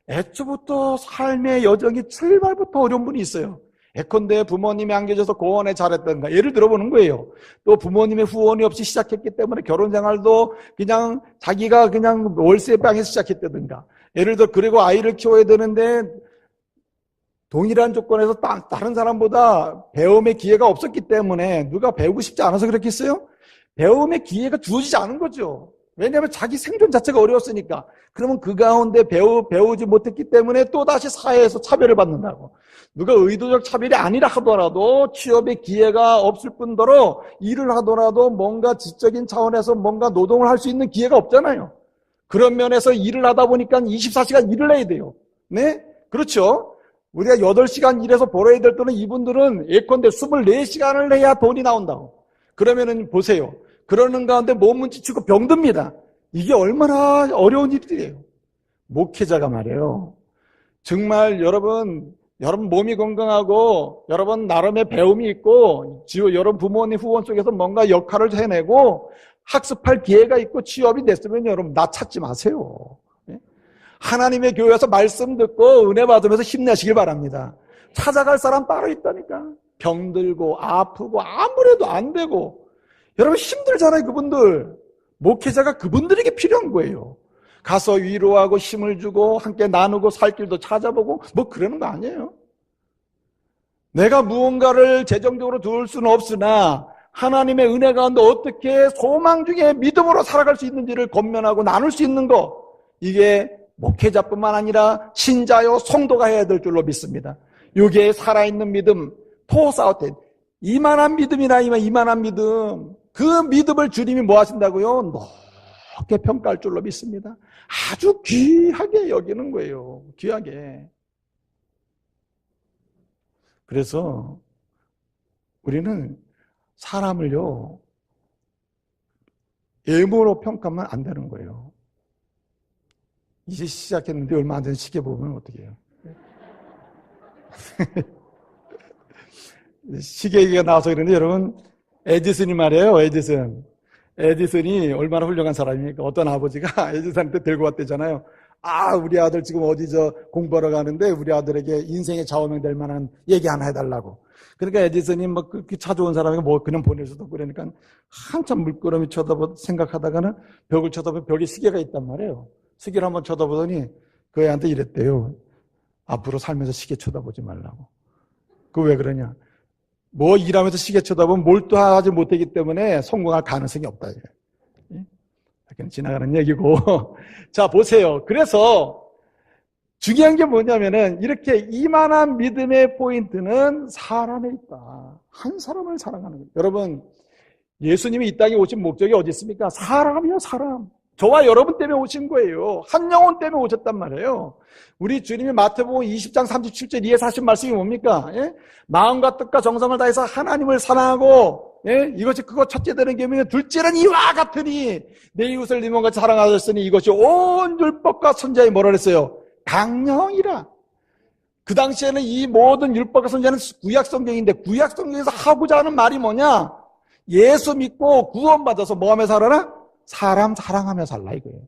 애초부터 삶의 여정이 출발부터 어려운 분이 있어요. 예컨대 부모님이 안 계셔서 고원에 잘했던가, 예를 들어보는 거예요. 또 부모님의 후원이 없이 시작했기 때문에 결혼 생활도 그냥 자기가 그냥 월세방에서 시작했다든가, 예를 들어 그리고 아이를 키워야 되는데 동일한 조건에서 다른 사람보다 배움의 기회가 없었기 때문에, 누가 배우고 싶지 않아서 그렇겠어요? 배움의 기회가 주어지지 않은 거죠. 왜냐하면 자기 생존 자체가 어려웠으니까. 그러면 그 가운데 배우지 못했기 때문에 또다시 사회에서 차별을 받는다고. 누가 의도적 차별이 아니라 하더라도 취업의 기회가 없을 뿐더러 일을 하더라도 뭔가 지적인 차원에서 뭔가 노동을 할 수 있는 기회가 없잖아요. 그런 면에서 일을 하다 보니까 24시간 일을 해야 돼요. 네? 그렇죠? 우리가 8시간 일해서 벌어야 될 돈은 이분들은 예컨대 24시간을 해야 돈이 나온다고. 그러면은 보세요. 그러는 가운데 몸은 지치고 병듭니다. 이게 얼마나 어려운 일들이에요. 목회자가 말이에요. 정말 여러분 몸이 건강하고 여러분 나름의 배움이 있고 여러분 부모님 후원 속에서 뭔가 역할을 해내고 학습할 기회가 있고 취업이 됐으면 여러분 나 찾지 마세요. 하나님의 교회에서 말씀 듣고 은혜 받으면서 힘내시길 바랍니다. 찾아갈 사람 따로 있다니까. 병들고 아프고 아무래도 안 되고 여러분 힘들잖아요. 그분들. 목회자가 그분들에게 필요한 거예요. 가서 위로하고 힘을 주고 함께 나누고 살 길도 찾아보고 뭐 그러는 거 아니에요. 내가 무언가를 재정적으로 도울 수는 없으나 하나님의 은혜 가운데 어떻게 소망 중에 믿음으로 살아갈 수 있는지를 권면하고 나눌 수 있는 거, 이게 목회자뿐만 아니라 신자요 성도가 해야 될 줄로 믿습니다. 여기에 살아있는 믿음, 포사우텐, 이만한 믿음이나 이만한 믿음, 그 믿음을 주님이 뭐 하신다고요? 높게 평가할 줄로 믿습니다. 아주 귀하게 여기는 거예요. 귀하게. 그래서 우리는 사람을요, 예모로 평가하면 안 되는 거예요. 이제 시작했는데 얼마 안 된 시계 보면 어떻게 해요? 시계 얘기가 나와서 그러는데 여러분, 에디슨이 말이에요. 에디슨이 얼마나 훌륭한 사람입니까? 어떤 아버지가 에디슨한테 들고 왔대잖아요. 아, 우리 아들 지금 어디 공부하러 가는데 우리 아들에게 인생의 좌우명 될 만한 얘기 하나 해달라고. 그러니까 에디슨이 뭐 그렇게 찾아온 사람이 뭐 그냥 보낼 수도 없고 그러니까 한참 물끄러미 생각하다가는 벽을 쳐다보면 벽에 시계가 있단 말이에요. 시계를 한번 쳐다보더니 그 애한테 이랬대요. 앞으로 살면서 시계 쳐다보지 말라고. 그 왜 그러냐? 뭐 일하면서 시계 쳐다보면 몰두하지 못하기 때문에 성공할 가능성이 없다. 그냥 지나가는 얘기고. 자, 보세요. 그래서 중요한 게 뭐냐면은 이렇게 이만한 믿음의 포인트는 사람에 있다. 한 사람을 사랑하는 거예요. 여러분, 예수님이 이 땅에 오신 목적이 어디 있습니까? 사람이요, 사람. 저와 여러분 때문에 오신 거예요. 한 영혼 때문에 오셨단 말이에요. 우리 주님이 마태복음 20장 37절 이에 하신 말씀이 뭡니까? 예? 마음과 뜻과 정성을 다해서 하나님을 사랑하고, 예? 이것이 그거 첫째 되는 계명이며 둘째는 이와 같으니 내 이웃을 네 몸같이 사랑하셨으니 이것이 온 율법과 선지자의 뭐라 그랬어요? 강령이라. 그 당시에는 이 모든 율법과 선지자는 구약 성경인데 구약 성경에서 하고자 하는 말이 뭐냐? 예수 믿고 구원받아서 뭐 하며 살아라? 사람 사랑하며 살라 이거예요.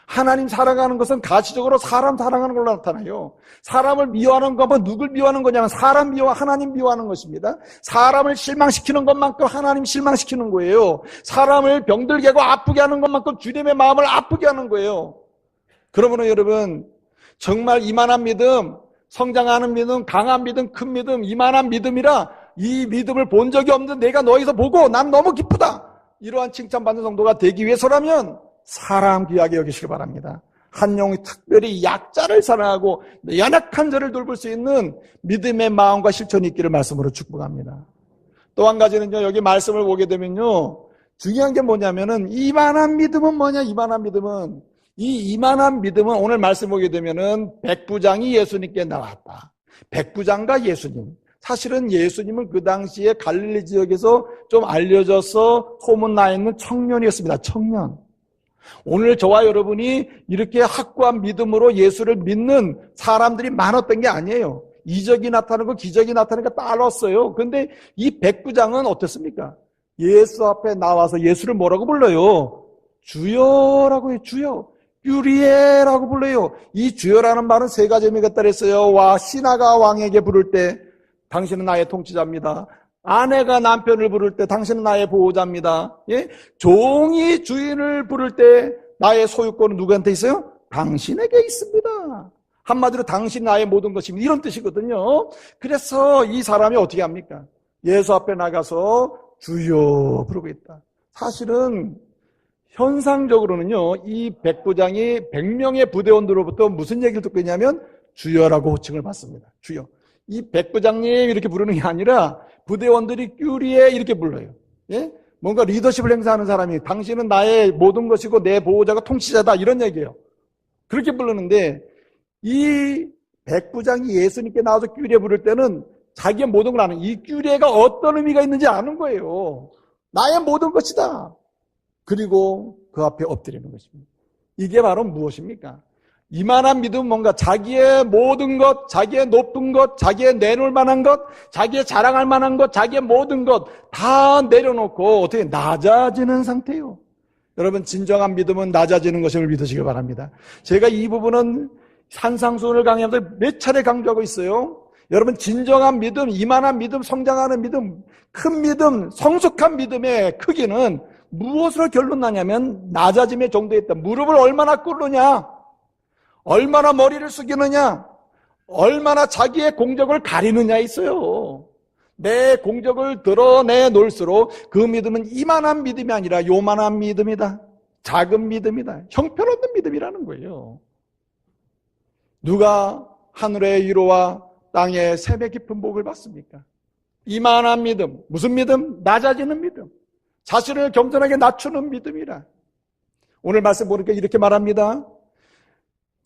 하나님 사랑하는 것은 가시적으로 사람 사랑하는 걸로 나타나요. 사람을 미워하는 것은 누굴 미워하는 거냐면 사람 미워 하나님 미워하는 것입니다. 사람을 실망시키는 것만큼 하나님 실망시키는 거예요. 사람을 병들게 하고 아프게 하는 것만큼 주님의 마음을 아프게 하는 거예요. 그러므로 여러분 정말 이만한 믿음, 성장하는 믿음, 강한 믿음, 큰 믿음, 이만한 믿음이라 이 믿음을 본 적이 없는 내가 너희서 보고 난 너무 기쁘다. 이러한 칭찬받는 성도가 되기 위해서라면 사람 귀하게 여기시기 바랍니다. 한 영혼이 특별히 약자를 사랑하고 연약한 자를 돌볼 수 있는 믿음의 마음과 실천이 있기를 말씀으로 축복합니다. 또 한 가지는요, 여기 말씀을 보게 되면요, 중요한 게 뭐냐면은 이만한 믿음은 뭐냐? 이만한 믿음은 이만한 믿음은 오늘 말씀 보게 되면은 백부장이 예수님께 나왔다. 백부장과 예수님. 사실은 예수님은 그 당시에 갈릴리 지역에서 좀 알려져서 소문나 있는 청년이었습니다. 청년. 오늘 저와 여러분이 이렇게 확고한 믿음으로 예수를 믿는 사람들이 많았던 게 아니에요. 이적이 나타나고 기적이 나타나니까 따랐어요. 그런데 이 백부장은 어땠습니까? 예수 앞에 나와서 예수를 뭐라고 불러요? 주여라고 해요. 주여. 큐리에라고 불러요. 이 주여라는 말은 세 가지 의미가 따르어요. 와, 신하가 왕에게 부를 때 당신은 나의 통치자입니다. 아내가 남편을 부를 때 당신은 나의 보호자입니다. 예? 종이 주인을 부를 때 나의 소유권은 누구한테 있어요? 당신에게 있습니다. 한마디로 당신 나의 모든 것입니다. 이런 뜻이거든요. 그래서 이 사람이 어떻게 합니까? 예수 앞에 나가서 주여 부르고 있다. 사실은 현상적으로는요, 이 백부장이 100명의 부대원들로부터 무슨 얘기를 듣고 있냐면 주여라고 호칭을 받습니다. 주여. 이 백부장님 이렇게 부르는 게 아니라 부대원들이 큐리에 이렇게 불러요. 예? 뭔가 리더십을 행사하는 사람이 당신은 나의 모든 것이고 내 보호자가 통치자다 이런 얘기예요. 그렇게 부르는데 이 백부장이 예수님께 나와서 큐리에 부를 때는 자기의 모든 걸 아는 이 큐리에가 어떤 의미가 있는지 아는 거예요. 나의 모든 것이다. 그리고 그 앞에 엎드리는 것입니다. 이게 바로 무엇입니까? 이만한 믿음은 뭔가 자기의 모든 것, 자기의 높은 것, 자기의 내놓을 만한 것, 자기의 자랑할 만한 것, 자기의 모든 것 다 내려놓고 어떻게 낮아지는 상태예요. 여러분 진정한 믿음은 낮아지는 것을 믿으시기 바랍니다. 제가 이 부분은 산상수훈을 강의하면서 몇 차례 강조하고 있어요. 여러분 진정한 믿음, 이만한 믿음, 성장하는 믿음, 큰 믿음, 성숙한 믿음의 크기는 무엇으로 결론나냐면 낮아짐의 정도에 있다. 무릎을 얼마나 꿇느냐, 얼마나 머리를 숙이느냐, 얼마나 자기의 공적을 가리느냐에 있어요. 내 공적을 드러내 놓을수록 그 믿음은 이만한 믿음이 아니라 요만한 믿음이다. 작은 믿음이다. 형편없는 믿음이라는 거예요. 누가 하늘의 위로와 땅의 샘의 깊은 복을 받습니까? 이만한 믿음. 무슨 믿음? 낮아지는 믿음. 자신을 겸손하게 낮추는 믿음이라. 오늘 말씀 보니까 이렇게 말합니다.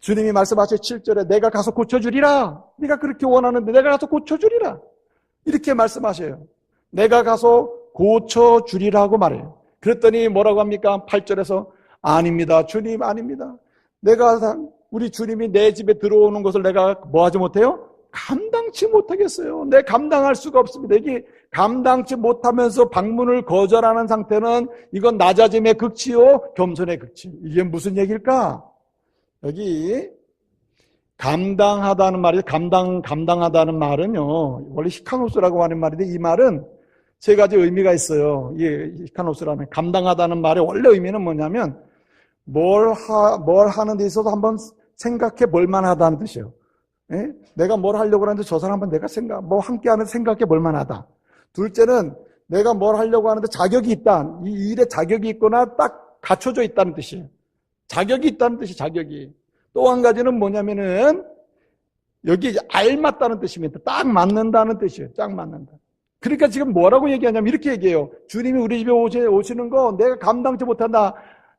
주님이 말씀하셔 7절에 내가 가서 고쳐주리라. 네가 그렇게 원하는데 내가 가서 고쳐주리라. 이렇게 말씀하셔요. 내가 가서 고쳐주리라고 말해요. 그랬더니 뭐라고 합니까? 8절에서 아닙니다. 주님 아닙니다. 우리 주님이 내 집에 들어오는 것을 내가 뭐 하지 못해요? 감당치 못하겠어요. 내 감당할 수가 없습니다. 이게 감당치 못하면서 방문을 거절하는 상태는 이건 낮아짐의 극치요, 겸손의 극치. 이게 무슨 얘기일까? 여기 감당하다는 말이 감당하다는 말은요, 원래 히카노스라고 하는 말인데 이 말은 세 가지 의미가 있어요. 이 히카노스라는 감당하다는 말의 원래 의미는 뭐냐면 뭘 하는 데 있어서 한번 생각해 볼 만하다는 뜻이에요. 예? 내가 뭘 하려고 하는데 저 사람은 내가 뭐 함께 하는 생각해 볼 만하다. 둘째는 내가 뭘 하려고 하는데 자격이 있다. 이 일에 자격이 있거나 딱 갖춰져 있다는 뜻이에요. 자격이 있다는 뜻이 자격이. 또 한 가지는 뭐냐면은 여기 알맞다는 뜻입니다. 딱 맞는다는 뜻이에요. 딱 맞는다. 그러니까 지금 뭐라고 얘기하냐면 이렇게 얘기해요. 주님이 우리 집에 오시는 거 내가 감당치 못한다.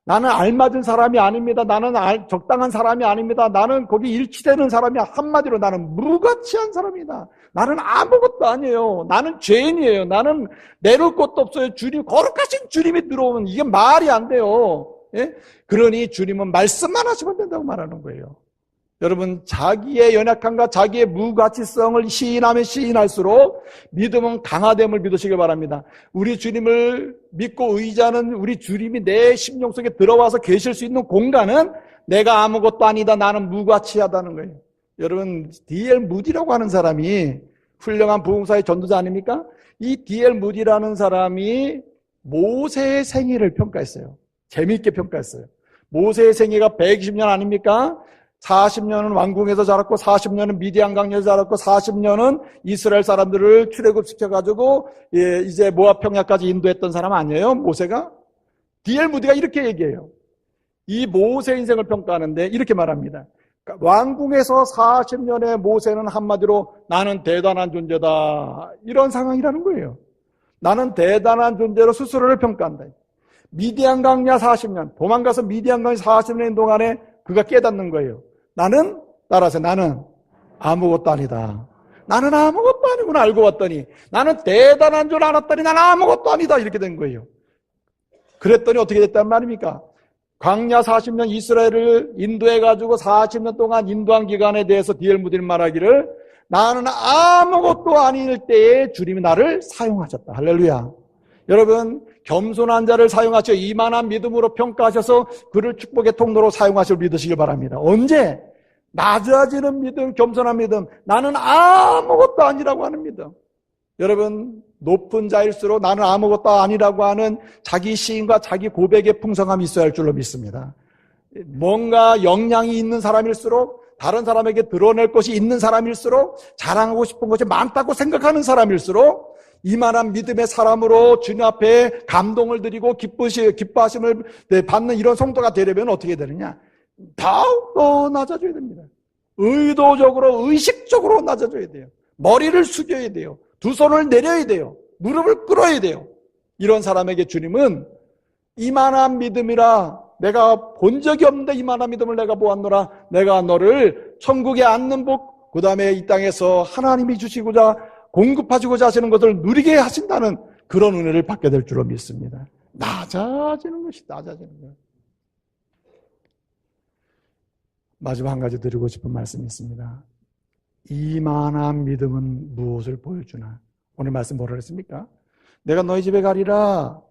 나는 알맞은 사람이 아닙니다. 나는 적당한 사람이 아닙니다. 나는 거기 일치되는 사람이 한마디로 나는 무가치한 사람이다. 나는 아무것도 아니에요. 나는 죄인이에요. 나는 내놓을 것도 없어요. 거룩하신 주님이 들어오면 이게 말이 안 돼요. 예? 그러니 주님은 말씀만 하시면 된다고 말하는 거예요. 여러분, 자기의 연약함과 자기의 무가치성을 시인하면 시인할수록 믿음은 강화됨을 믿으시길 바랍니다. 우리 주님을 믿고 의지하는 우리 주님이 내 심령 속에 들어와서 계실 수 있는 공간은 내가 아무것도 아니다. 나는 무가치하다는 거예요. 여러분, D.L. 무디라고 하는 사람이 훌륭한 부흥사의 전도자 아닙니까? 이 D.L. 무디라는 사람이 모세의 생애를 평가했어요. 재미있게 평가했어요. 모세의 생애가 120년 아닙니까? 40년은 왕궁에서 자랐고 40년은 미디안 강야에서 자랐고 40년은 이스라엘 사람들을 출애굽시켜가지고 이제 모압 평야까지 인도했던 사람 아니에요? 모세가? D.L. 무디가 이렇게 얘기해요. 이 모세 인생을 평가하는데 이렇게 말합니다. 왕궁에서 40년의 모세는 한마디로 나는 대단한 존재다. 이런 상황이라는 거예요. 나는 대단한 존재로 스스로를 평가한다. 미디안 강야 40년, 도망가서 미디안 강야 40년 동안에 그가 깨닫는 거예요. 따라서 나는 아무것도 아니다. 나는 아무것도 아니구나 알고 왔더니 나는 대단한 줄 알았더니 나는 아무것도 아니다. 이렇게 된 거예요. 그랬더니 어떻게 됐단 말입니까? 광야 40년 이스라엘을 인도해가지고 40년 동안 인도한 기간에 대해서 D.L. 무디는 말하기를 나는 아무것도 아닐 때에 주님이 나를 사용하셨다. 할렐루야. 여러분, 겸손한 자를 사용하셔 이만한 믿음으로 평가하셔서 그를 축복의 통로로 사용하실 믿으시길 바랍니다. 언제? 낮아지는 믿음, 겸손한 믿음, 나는 아무것도 아니라고 하는 믿음. 여러분, 높은 자일수록 나는 아무것도 아니라고 하는 자기 시인과 자기 고백의 풍성함이 있어야 할 줄로 믿습니다. 뭔가 역량이 있는 사람일수록 다른 사람에게 드러낼 것이 있는 사람일수록 자랑하고 싶은 것이 많다고 생각하는 사람일수록 이만한 믿음의 사람으로 주님 앞에 감동을 드리고 기뻐하심을 받는 이런 성도가 되려면 어떻게 되느냐? 더욱더 낮아져야 됩니다. 의도적으로, 의식적으로 낮아져야 돼요. 머리를 숙여야 돼요. 두 손을 내려야 돼요. 무릎을 꿇어야 돼요. 이런 사람에게 주님은 이만한 믿음이라 내가 본 적이 없는데 이만한 믿음을 내가 보았노라. 내가 너를 천국에 앉는 복, 그 다음에 이 땅에서 하나님이 주시고자 공급하시고자 하시는 것을 누리게 하신다는 그런 은혜를 받게 될 줄로 믿습니다. 낮아지는 것이 낮아지는 거예요. 마지막 한 가지 드리고 싶은 말씀이 있습니다. 이만한 믿음은 무엇을 보여주나? 오늘 말씀 뭐라 그랬습니까? 내가 너희 집에 가리라.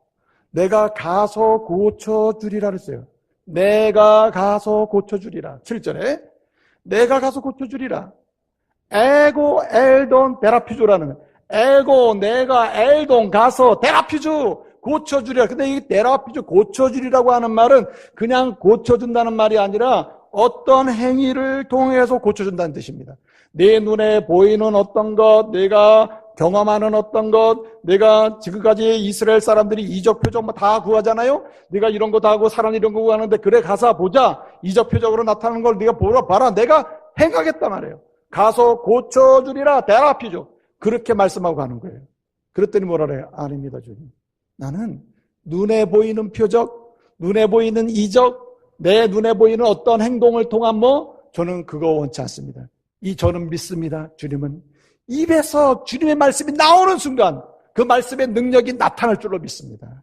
내가 가서 고쳐주리라 그랬어요. 내가 가서 고쳐주리라. 7절에 내가 가서 고쳐주리라. 에고 엘돈 데라피주라는 에고 내가 엘돈 가서 데라피주 고쳐주리라. 근데 이 데라피주 고쳐주리라고 하는 말은 그냥 고쳐준다는 말이 아니라 어떤 행위를 통해서 고쳐준다는 뜻입니다. 내 눈에 보이는 어떤 것, 내가 경험하는 어떤 것, 내가 지금까지 이스라엘 사람들이 이적 표적 다 구하잖아요. 네가 이런 거 다 하고 사람 이런 거 구하는데 그래 가서 보자. 이적 표적으로 나타나는 걸 네가 보러 봐라. 내가 행하겠단 말이에요. 가서 고쳐주리라. 데라피죠. 그렇게 말씀하고 가는 거예요. 그랬더니 뭐라 그래요? 아닙니다, 주님. 나는 눈에 보이는 표적, 눈에 보이는 이적, 내 눈에 보이는 어떤 행동을 통한 저는 그거 원치 않습니다. 저는 믿습니다. 주님은 입에서 주님의 말씀이 나오는 순간 그 말씀의 능력이 나타날 줄로 믿습니다.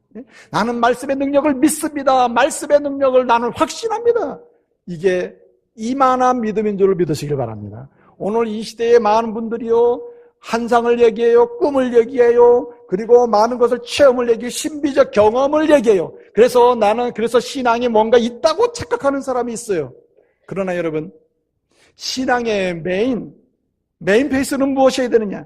나는 말씀의 능력을 믿습니다. 말씀의 능력을 나는 확신합니다. 이게 이만한 믿음인 줄을 믿으시길 바랍니다. 오늘 이 시대에 많은 분들이요, 환상을 얘기해요, 꿈을 얘기해요, 그리고 많은 것을 체험을 얘기해요, 신비적 경험을 얘기해요. 그래서 신앙이 뭔가 있다고 착각하는 사람이 있어요. 그러나 여러분, 신앙의 메인 페이스는 무엇이어야 되느냐?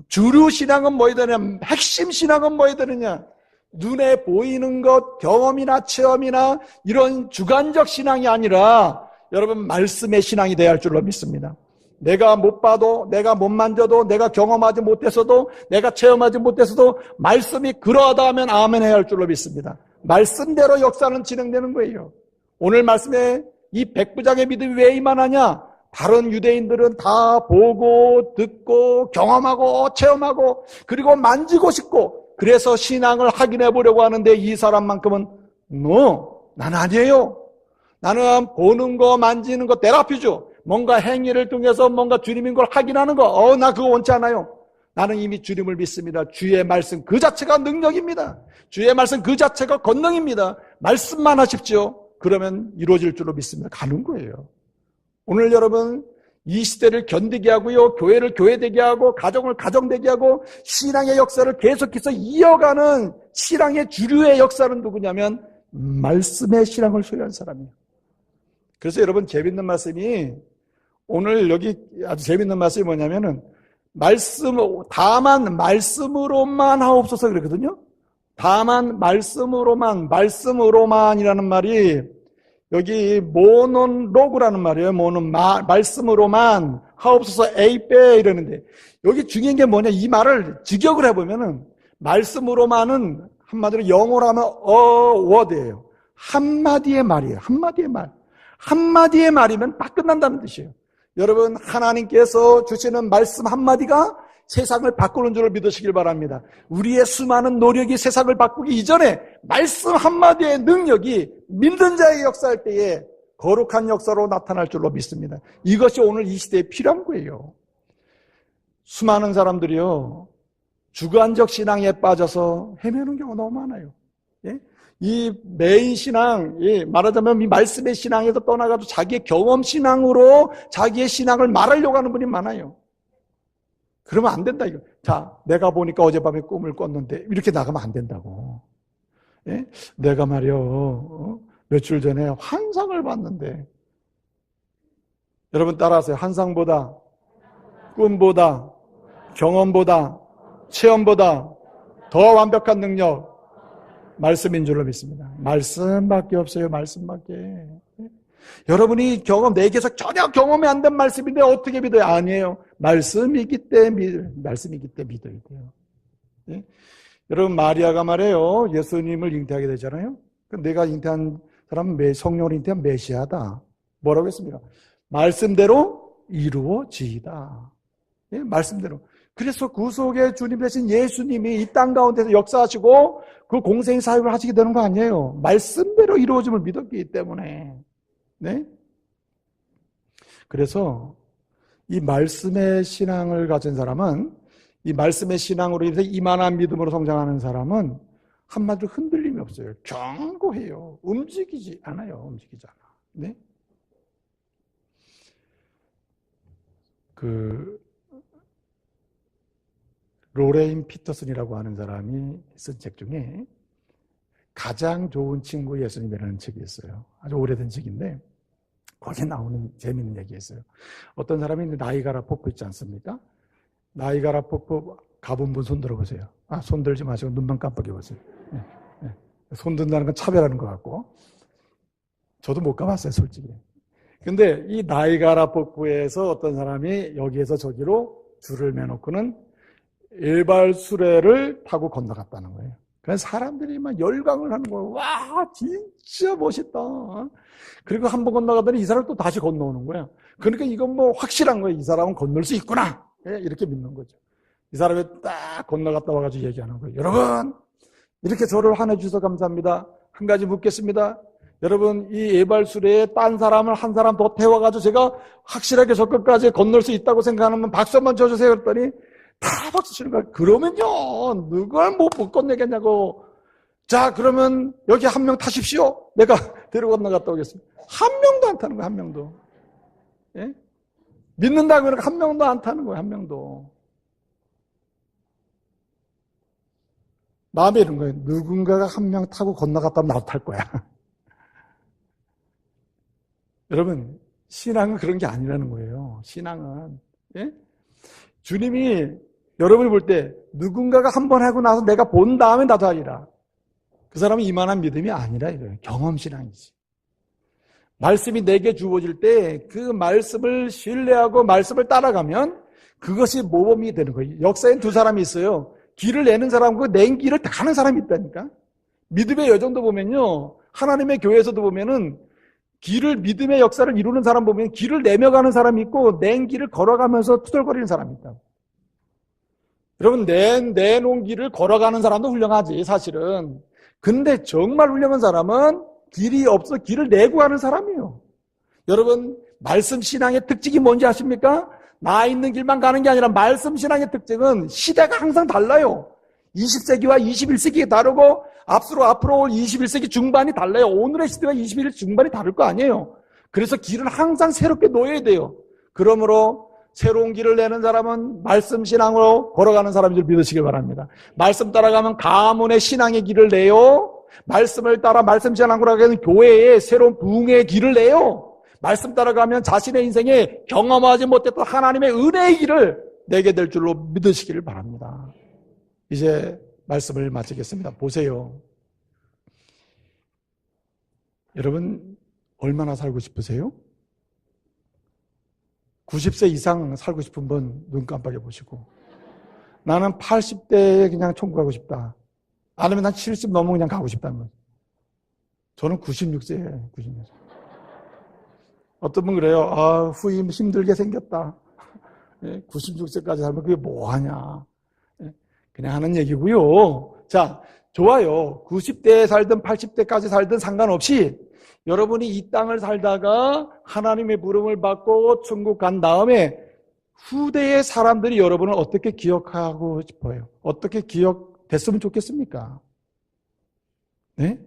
주류 신앙은 뭐여야 되느냐? 핵심 신앙은 뭐여야 되느냐? 눈에 보이는 것, 경험이나 체험이나 이런 주관적 신앙이 아니라 여러분 말씀의 신앙이 되어야 할 줄로 믿습니다. 내가 못 봐도, 내가 못 만져도, 내가 경험하지 못했어도, 내가 체험하지 못했어도 말씀이 그러하다 하면 아멘 해야 할 줄로 믿습니다. 말씀대로 역사는 진행되는 거예요. 오늘 말씀에 이 백부장의 믿음이 왜 이만하냐? 다른 유대인들은 다 보고 듣고 경험하고 체험하고 그리고 만지고 싶고 그래서 신앙을 확인해 보려고 하는데 이 사람만큼은 나는 아니에요. 나는 보는 거 만지는 거 테라피죠. 뭔가 행위를 통해서 뭔가 주님인 걸 확인하는 거 나 그거 원치 않아요. 나는 이미 주님을 믿습니다. 주의 말씀 그 자체가 능력입니다. 주의 말씀 그 자체가 권능입니다. 말씀만 하십시오. 그러면 이루어질 줄로 믿습니다. 가는 거예요. 오늘 여러분 이 시대를 견디게 하고요, 교회를 교회되게 하고 가정을 가정되게 하고 신앙의 역사를 계속해서 이어가는 신앙의 주류의 역사는 누구냐면 말씀의 신앙을 소유한 사람이에요. 그래서 여러분 재밌는 말씀이 오늘 여기 아주 재밌는 말씀이 뭐냐면은 다만 말씀으로만 하옵소서 그랬거든요. 다만 말씀으로만이라는 말이 여기 모논로그라는 말이에요. 말씀으로만 하옵소서 에이페 이러는데 여기 중요한 게 뭐냐? 이 말을 직역을 해보면은 말씀으로만은 한마디로 영어로 하면 word예요. 한마디의 말이에요. 한마디의 말. 한마디의 말이면 딱 끝난다는 뜻이에요. 여러분 하나님께서 주시는 말씀 한마디가 세상을 바꾸는 줄을 믿으시길 바랍니다. 우리의 수많은 노력이 세상을 바꾸기 이전에 말씀 한마디의 능력이 믿는 자에게 역사할 때에 거룩한 역사로 나타날 줄로 믿습니다. 이것이 오늘 이 시대에 필요한 거예요. 수많은 사람들이요 주관적 신앙에 빠져서 헤매는 경우가 너무 많아요. 예? 이 메인 신앙, 말하자면 이 말씀의 신앙에서 떠나가지고 자기의 경험 신앙으로 자기의 신앙을 말하려고 하는 분이 많아요. 그러면 안 된다, 이거. 자, 내가 보니까 어젯밤에 꿈을 꿨는데, 이렇게 나가면 안 된다고. 예? 내가 말이요, 며칠 전에 환상을 봤는데, 여러분 따라하세요. 환상보다, 꿈보다, 경험보다, 체험보다 더 완벽한 능력, 말씀인 줄로 믿습니다. 말씀밖에 없어요, 말씀밖에. 여러분이 내게서 전혀 경험이 안 된 말씀인데 어떻게 믿어요? 아니에요. 말씀이기 때문에 믿어야 돼요. 예? 여러분 마리아가 말해요. 예수님을 잉태하게 되잖아요. 내가 잉태한 사람은 성령을 잉태한 메시아다. 뭐라고 했습니까? 말씀대로 이루어지이다. 예? 말씀대로. 그래서 구속의 주님 되신 예수님이 이 땅 가운데서 역사하시고 그 공생의 사역을 하시게 되는 거 아니에요. 말씀대로 이루어짐을 믿었기 때문에. 네? 그래서 이 말씀의 신앙을 가진 사람은 이 말씀의 신앙으로 인해서 이만한 믿음으로 성장하는 사람은 한마디로 흔들림이 없어요. 견고해요. 움직이지 않아요. 움직이지 않아. 네? 로레인 피터슨이라고 하는 사람이 쓴 책 중에 가장 좋은 친구 예수님이라는 책이 있어요. 아주 오래된 책인데 거기에 나오는 재미있는 얘기 있어요. 어떤 사람이 나이가라 폭포 있지 않습니까? 나이가라 폭포 가본 분 손 들어보세요. 손 들지 마시고 눈만 깜빡여 보세요. 네, 네. 손 든다는 건 차별하는 것 같고 저도 못 가봤어요, 솔직히. 근데 이 나이가라 폭포에서 어떤 사람이 여기에서 저기로 줄을 매놓고는 일발수레를 타고 건너갔다는 거예요. 그래서 사람들이 막 열광을 하는 거예요. 와, 진짜 멋있다. 그리고 한 번 건너가더니 이 사람 또 다시 건너오는 거야. 그러니까 이건 뭐 확실한 거예요. 이 사람은 건널 수 있구나. 이렇게 믿는 거죠. 이 사람이 딱 건너갔다 와가지고 얘기하는 거예요. 여러분, 이렇게 저를 환해주셔서 감사합니다. 한 가지 묻겠습니다. 여러분, 이 예발수레에 딴 사람을 한 사람 더 태워가지고 제가 확실하게 저 끝까지 건널 수 있다고 생각하면 박수 한번 쳐주세요. 그랬더니 다 박수 치는 거야. 그러면요, 누굴 못 건네겠냐고. 자, 그러면 여기 한 명 타십시오. 내가 데리고 건너갔다 오겠습니다. 한 명도 안 타는 거야, 한 명도. 예? 믿는다고 그러니까 한 명도 안 타는 거야, 한 명도. 마음에 이런 거예요. 누군가가 한 명 타고 건너갔다면 나도 탈 거야. 여러분, 신앙은 그런 게 아니라는 거예요. 신앙은. 예? 주님이 여러분이 볼 때 누군가가 한 번 하고 나서 내가 본 다음에 나도 하리라. 그 사람은 이만한 믿음이 아니라 이거예요. 경험신앙이지. 말씀이 내게 주어질 때 그 말씀을 신뢰하고 말씀을 따라가면 그것이 모범이 되는 거예요. 역사엔 두 사람이 있어요. 길을 내는 사람과 낸 길을 가는 사람이 있다니까. 믿음의 여정도 보면요. 하나님의 교회에서도 보면은 길을, 믿음의 역사를 이루는 사람 보면 길을 내며 가는 사람이 있고 낸 길을 걸어가면서 투덜거리는 사람이 있다고. 여러분, 내놓은 길을 걸어가는 사람도 훌륭하지, 사실은. 근데 정말 훌륭한 사람은 길이 없어 길을 내고 가는 사람이에요. 여러분, 말씀 신앙의 특징이 뭔지 아십니까? 나 있는 길만 가는 게 아니라 말씀 신앙의 특징은 시대가 항상 달라요. 20세기와 21세기가 다르고 앞으로 올 21세기 중반이 달라요. 오늘의 시대와 21세기 중반이 다를 거 아니에요. 그래서 길은 항상 새롭게 놓여야 돼요. 그러므로 새로운 길을 내는 사람은 말씀 신앙으로 걸어가는 사람인 줄 믿으시길 바랍니다. 말씀 따라가면 가문의 신앙의 길을 내요. 말씀을 따라 말씀 신앙으로 가는 교회에 새로운 부흥의 길을 내요. 말씀 따라가면 자신의 인생에 경험하지 못했던 하나님의 은혜의 길을 내게 될 줄로 믿으시기를 바랍니다. 이제 말씀을 마치겠습니다. 보세요. 여러분, 얼마나 살고 싶으세요? 90세 이상 살고 싶은 분 눈 깜빡여 보시고, 나는 80대에 그냥 천국 가고 싶다. 아니면 난 70 넘으면 그냥 가고 싶다는 거예요. 저는 96세예요. 96세. 어떤 분 그래요. 아, 후임 힘들게 생겼다. 96세까지 살면 그게 뭐하냐. 그냥 하는 얘기고요. 자, 좋아요. 90대에 살든 80대까지 살든 상관없이 여러분이 이 땅을 살다가 하나님의 부름을 받고 천국 간 다음에 후대의 사람들이 여러분을 어떻게 기억하고 싶어요? 어떻게 기억됐으면 좋겠습니까? 네?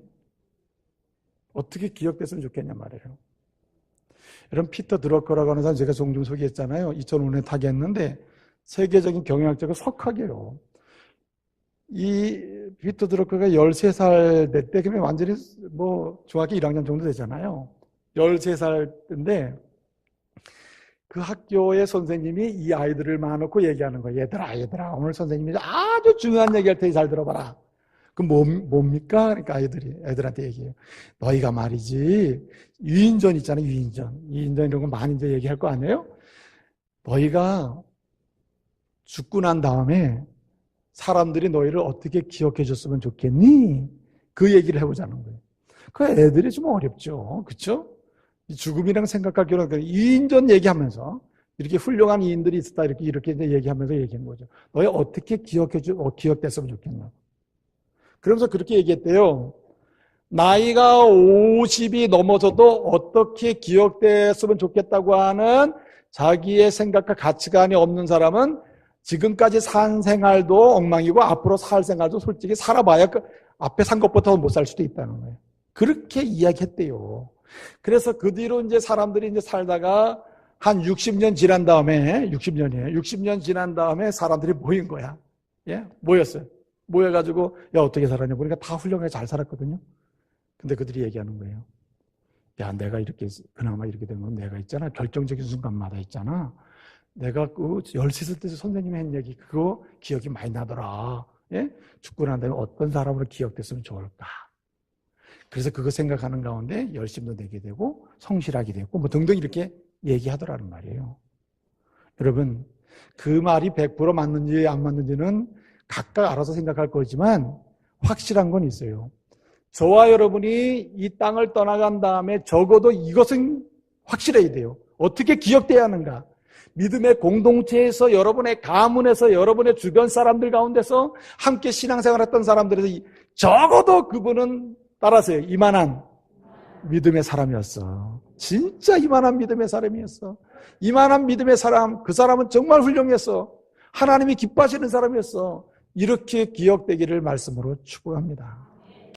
어떻게 기억됐으면 좋겠냐 말이에요. 여러분, 피터 드러커라고 하는 사람 제가 종종 소개했잖아요. 2005년에 타계했는데 세계적인 경영학자가 석학이에요. 이 피터 드러커가 13살 될 때 그냥 완전히 중학교 1학년 정도 되잖아요. 13살 때인데 그 학교의 선생님이 이 아이들을 모아놓고 얘기하는 거예요. 얘들아 오늘 선생님이 아주 중요한 얘기할 테니 잘 들어봐라. 그 뭡니까? 그러니까 애들한테 얘기해요. 너희가 말이지 유인전 있잖아요. 유인전 이런 거 많이 이제 얘기할 거 아니에요? 너희가 죽고 난 다음에 사람들이 너희를 어떻게 기억해 줬으면 좋겠니? 그 얘기를 해보자는 거예요. 그 애들이 좀 어렵죠. 그렇죠? 죽음이랑 생각할 경우는 이인전 얘기하면서 이렇게 훌륭한 이인들이 있었다 이렇게 이제 얘기하면서 얘기한 거죠. 너희 어떻게 기억됐으면 좋겠냐? 그러면서 그렇게 얘기했대요. 나이가 50이 넘어서도 어떻게 기억됐으면 좋겠다고 하는 자기의 생각과 가치관이 없는 사람은 지금까지 산 생활도 엉망이고 앞으로 살 생활도 솔직히 살아봐야 그 앞에 산 것보다 못 살 수도 있다는 거예요. 그렇게 이야기했대요. 그래서 그 뒤로 이제 사람들이 이제 살다가 한 60년 지난 다음에 60년 지난 다음에 사람들이 모인 거야. 예? 모였어요. 모여가지고 야 어떻게 살았냐 보니까 다 훌륭하게 잘 살았거든요. 근데 그들이 얘기하는 거예요. 야 내가 이렇게 그나마 이렇게 된 건 내가 있잖아. 결정적인 순간마다 있잖아. 내가 그 13살 때 선생님이 한 얘기 그거 기억이 많이 나더라. 예? 죽고 난 다음에 어떤 사람으로 기억됐으면 좋을까. 그래서 그거 생각하는 가운데 열심도 내게 되고 성실하게 되고 뭐 등등 이렇게 얘기하더라는 말이에요. 여러분 그 말이 100% 맞는지 안 맞는지는 각각 알아서 생각할 거지만 확실한 건 있어요. 저와 여러분이 이 땅을 떠나간 다음에 적어도 이것은 확실해야 돼요. 어떻게 기억돼야 하는가? 믿음의 공동체에서 여러분의 가문에서 여러분의 주변 사람들 가운데서 함께 신앙생활했던 사람들에서 적어도 그분은 따라서요. 이만한 믿음의 사람이었어. 진짜 이만한 믿음의 사람이었어. 이만한 믿음의 사람, 그 사람은 정말 훌륭했어. 하나님이 기뻐하시는 사람이었어. 이렇게 기억되기를 말씀으로 축복합니다.